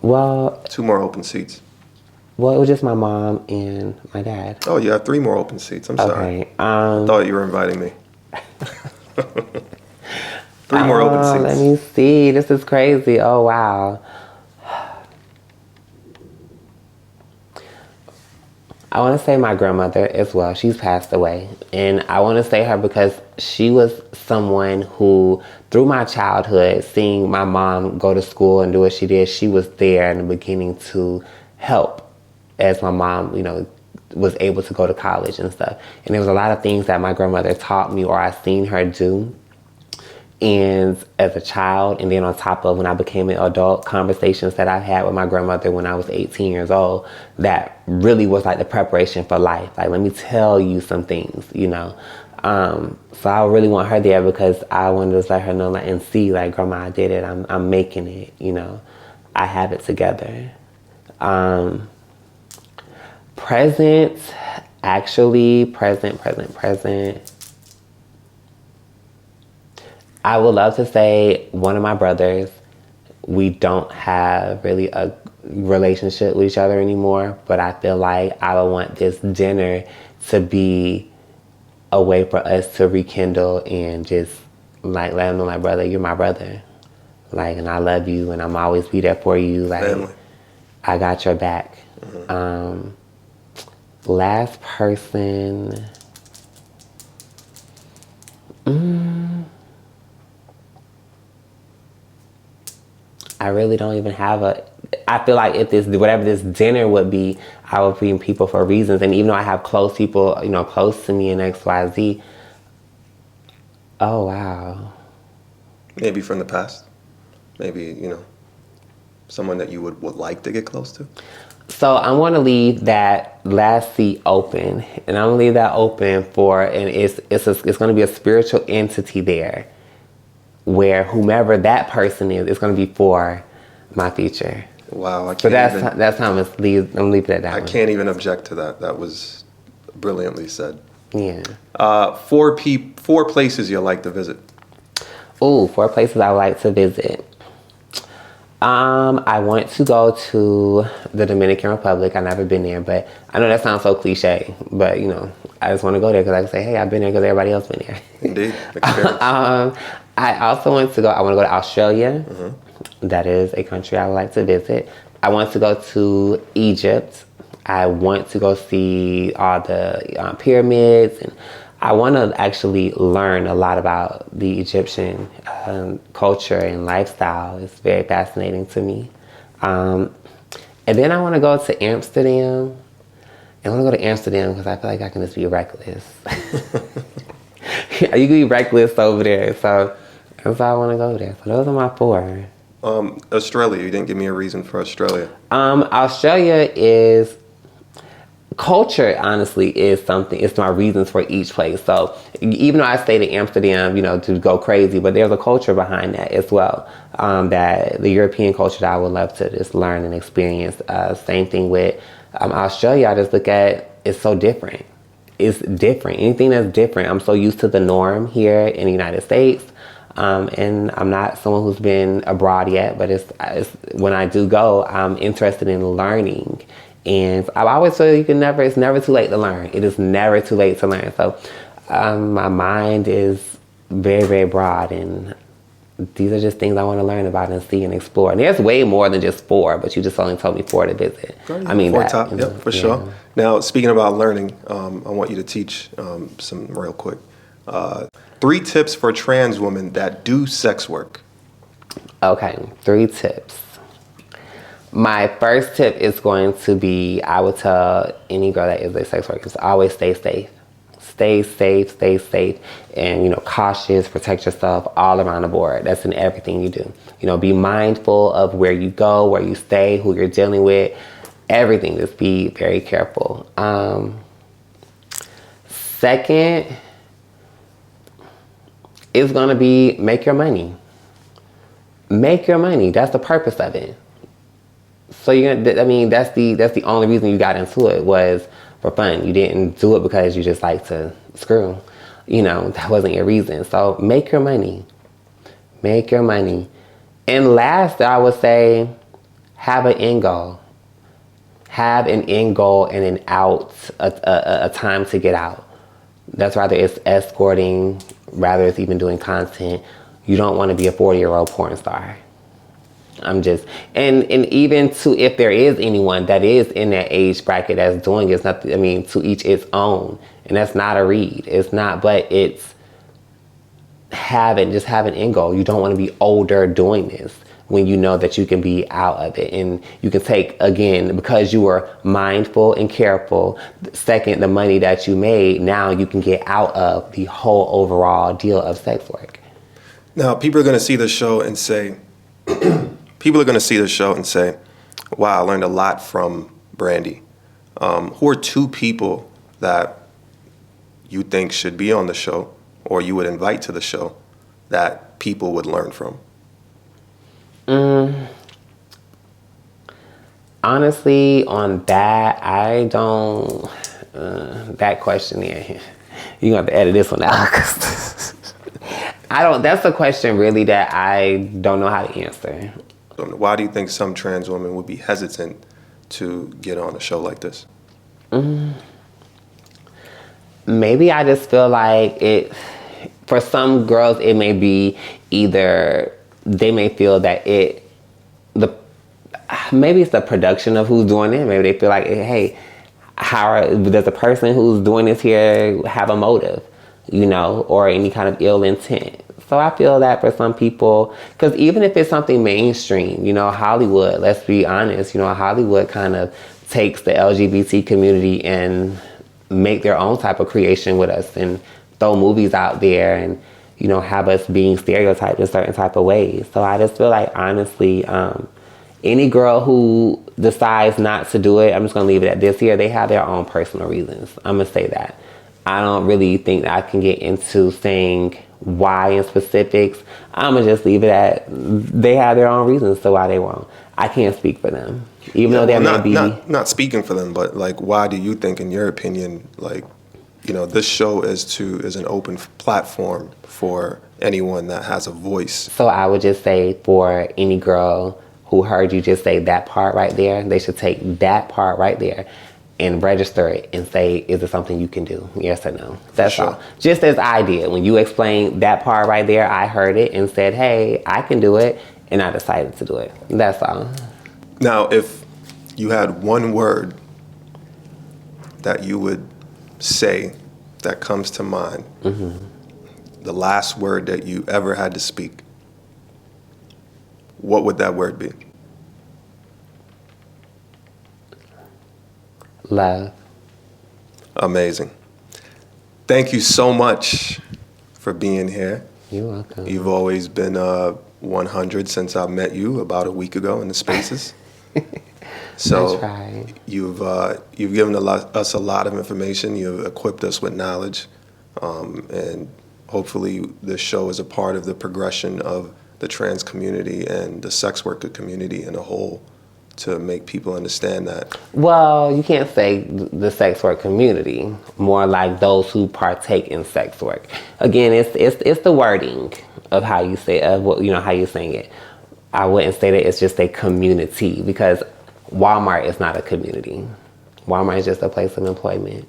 Well... 2 more open seats. Well, it was just my mom and my dad. Oh, you have 3 more open seats. I'm sorry. Okay. I thought you were inviting me. 3 more open seats. Let me see. This is crazy. Oh, wow. I want to say my grandmother as well. She's passed away. And I want to say her because she was someone who, through my childhood, seeing my mom go to school and do what she did, she was there in the beginning to help as my mom, was able to go to college and stuff. And there was a lot of things that my grandmother taught me, or I seen her do. And as a child, and then on top of when I became an adult, conversations that I had with my grandmother when I was 18 years old, that really was like the preparation for life. Like, let me tell you some things, So I really want her there, because I wanted to let her know, and see, Grandma, I did it. I'm making it, I have it together. Present. I would love to say one of my brothers. We don't have really a relationship with each other anymore, but I feel like I would want this dinner to be a way for us to rekindle and just like let him know, like, brother, you're my brother. Like, and I love you and I'm always be there for you. Like, Family. I got your back. Last person. I really don't even have I feel like if whatever this dinner would be, I would bring people for reasons. And even though I have close people, close to me in XYZ, oh, wow. Maybe from the past. Maybe, someone that you would like to get close to. So I want to leave that last seat open, and I'm gonna leave that open and it's going to be a spiritual entity there, where whomever that person is, it's going to be for my future. Wow, I can't. So that's how I'm gonna leave it at that. I can't even object to that. That was brilliantly said. Yeah. 4 places you'd like to visit. Ooh, 4 places I would like to visit. I want to go to the Dominican Republic. I've never been there, but I know that sounds so cliche, but I just want to go there because I can say, hey, I've been there because everybody else been there. Indeed. Experience. I also want to go to Australia. Mm-hmm. That is a country I would like to visit. I want to go to Egypt. I want to go see all the pyramids, and I want to actually learn a lot about the Egyptian culture and lifestyle. It's very fascinating to me. And then I want to go to Amsterdam. I want to go to Amsterdam because I feel like I can just be reckless. You can be reckless over there. So that's why I want to go there. So those are my 4. Australia. You didn't give me a reason for Australia. Australia is... Culture, honestly, is something. It's my reasons for each place. So even though I stayed in Amsterdam, to go crazy, but there's a culture behind that as well. That the European culture that I would love to just learn and experience. Same thing with Australia. I just look at it's so different. It's different. Anything that's different. I'm so used to the norm here in the United States. And I'm not someone who's been abroad yet, but it's when I do go, I'm interested in learning. And I always say it's never too late to learn. It is never too late to learn. So my mind is very, very broad, and these are just things I want to learn about and see and explore. And there's way more than just 4, but you just only told me 4 to visit. I mean, 4 top, yep, for sure. Now, speaking about learning, I want you to teach some real quick. 3 tips for trans women that do sex work. Okay, 3 tips. My first tip is going to be, I would tell any girl that is a sex worker, to always stay safe. Stay safe, and, cautious, protect yourself all around the board. That's in everything you do. Be mindful of where you go, where you stay, who you're dealing with, everything. Just be very careful. Second is going to be make your money. Make your money. That's the purpose of it. So that's the only reason you got into it was for fun. You didn't do it because you just like to screw. That wasn't your reason. So make your money. Make your money. And last, I would say, have an end goal. Have an end goal and an out, a time to get out. That's rather it's escorting, rather it's even doing content. You don't want to be a 40-year-old porn star. And even if there is anyone that is in that age bracket that's doing it, it's not, to each its own. And that's not a read. It's not, but it's have an end goal. You don't want to be older doing this when you know that you can be out of it. And you can take, again, because you were mindful and careful, second, the money that you made, now you can get out of the whole overall deal of sex work. Now, people are going to see the show and say, wow, I learned a lot from Brandy. Who are 2 people that you think should be on the show or you would invite to the show that people would learn from? Honestly, on that, I don't... that question there, you're going to have to edit this one out. That's a question really that I don't know how to answer. Why do you think some trans women would be hesitant to get on a show like this? Maybe I just feel like for some girls, it may be either they may feel that maybe it's the production of who's doing it. Maybe they feel like, hey, does the person who's doing this here have a motive, or any kind of ill intent? So I feel that for some people, because even if it's something mainstream, Hollywood, let's be honest, Hollywood kind of takes the LGBT community and make their own type of creation with us and throw movies out there and, have us being stereotyped in certain type of ways. So I just feel like, honestly, any girl who decides not to do it, I'm just going to leave it at this here. They have their own personal reasons. I'm going to say that. I don't really think that I can get into saying why in specifics. I'm going to just leave it at they have their own reasons to why they won't. I can't speak for them. Even though there may be... Not speaking for them, but like, why do you think, in your opinion, like, this show is an open platform for anyone that has a voice? So I would just say for any girl who heard you just say that part right there, they should take that part right there and register it and say, is it something you can do? Yes or no? That's all. Just as I did. When you explained that part right there, I heard it and said, hey, I can do it, and I decided to do it. That's all. Now, if you had one word that you would say that comes to mind, the last word that you ever had to speak, what would that word be? Love. Amazing. Thank you so much for being here. You're welcome. You've always been 100 since I met you about a week ago in the Spaces. So you've given us a lot of information. You've equipped us with knowledge, and hopefully this show is a part of the progression of the trans community and the sex worker community in a whole, to make people understand that. Well, you can't say the sex work community, more like those who partake in sex work. Again, it's the wording of how you say how you're saying it. I wouldn't say that it's just a community, because Walmart is not a community. Walmart is just a place of employment.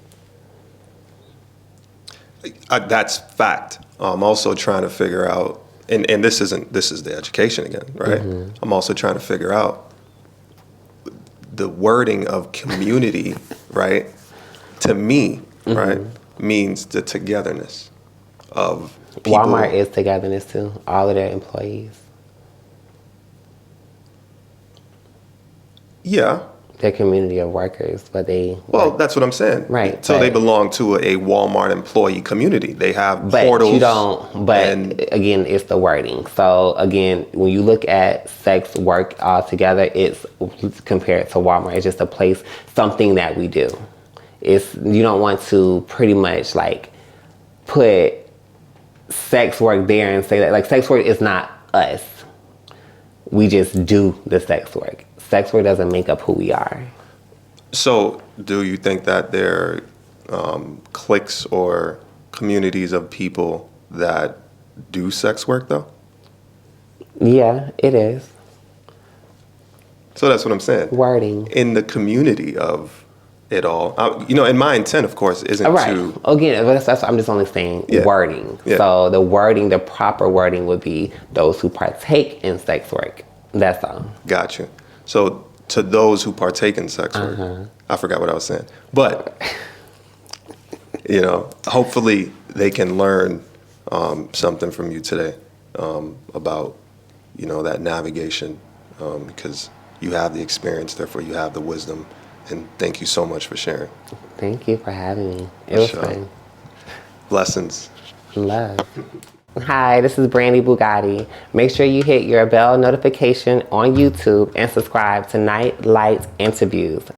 That's fact. I'm also trying to figure out, and this is the education again, right? I'm also trying to figure out the wording of community, right? To me, right, means the togetherness of people. Walmart is togetherness too. All of their employees. Yeah. They're community of workers, but that's what I'm saying. Right. So they belong to a Walmart employee community. They have portals. Again, it's the wording. So again, when you look at sex work altogether, it's compared to Walmart. It's just a place, something that we do. You don't want to pretty much like put sex work there and say that like sex work is not us. We just do the sex work. Sex work doesn't make up who we are. So do you think that there are cliques or communities of people that do sex work, though? Yeah, it is. So that's what I'm saying. Wording. In the community of it all. And my intent, of course, isn't to... Again, that's I'm just only saying wording. Yeah. So the proper wording would be those who partake in sex work. That's all. Got you. So to those who partake in sex work, I forgot what I was saying. But, hopefully they can learn something from you today about, that navigation, because you have the experience, therefore you have the wisdom. And thank you so much for sharing. Thank you for having me. It was fun. Blessings. Love. Hi, this is Brandy Bugotti. Make sure you hit your bell notification on YouTube and subscribe to Night Light Interviews.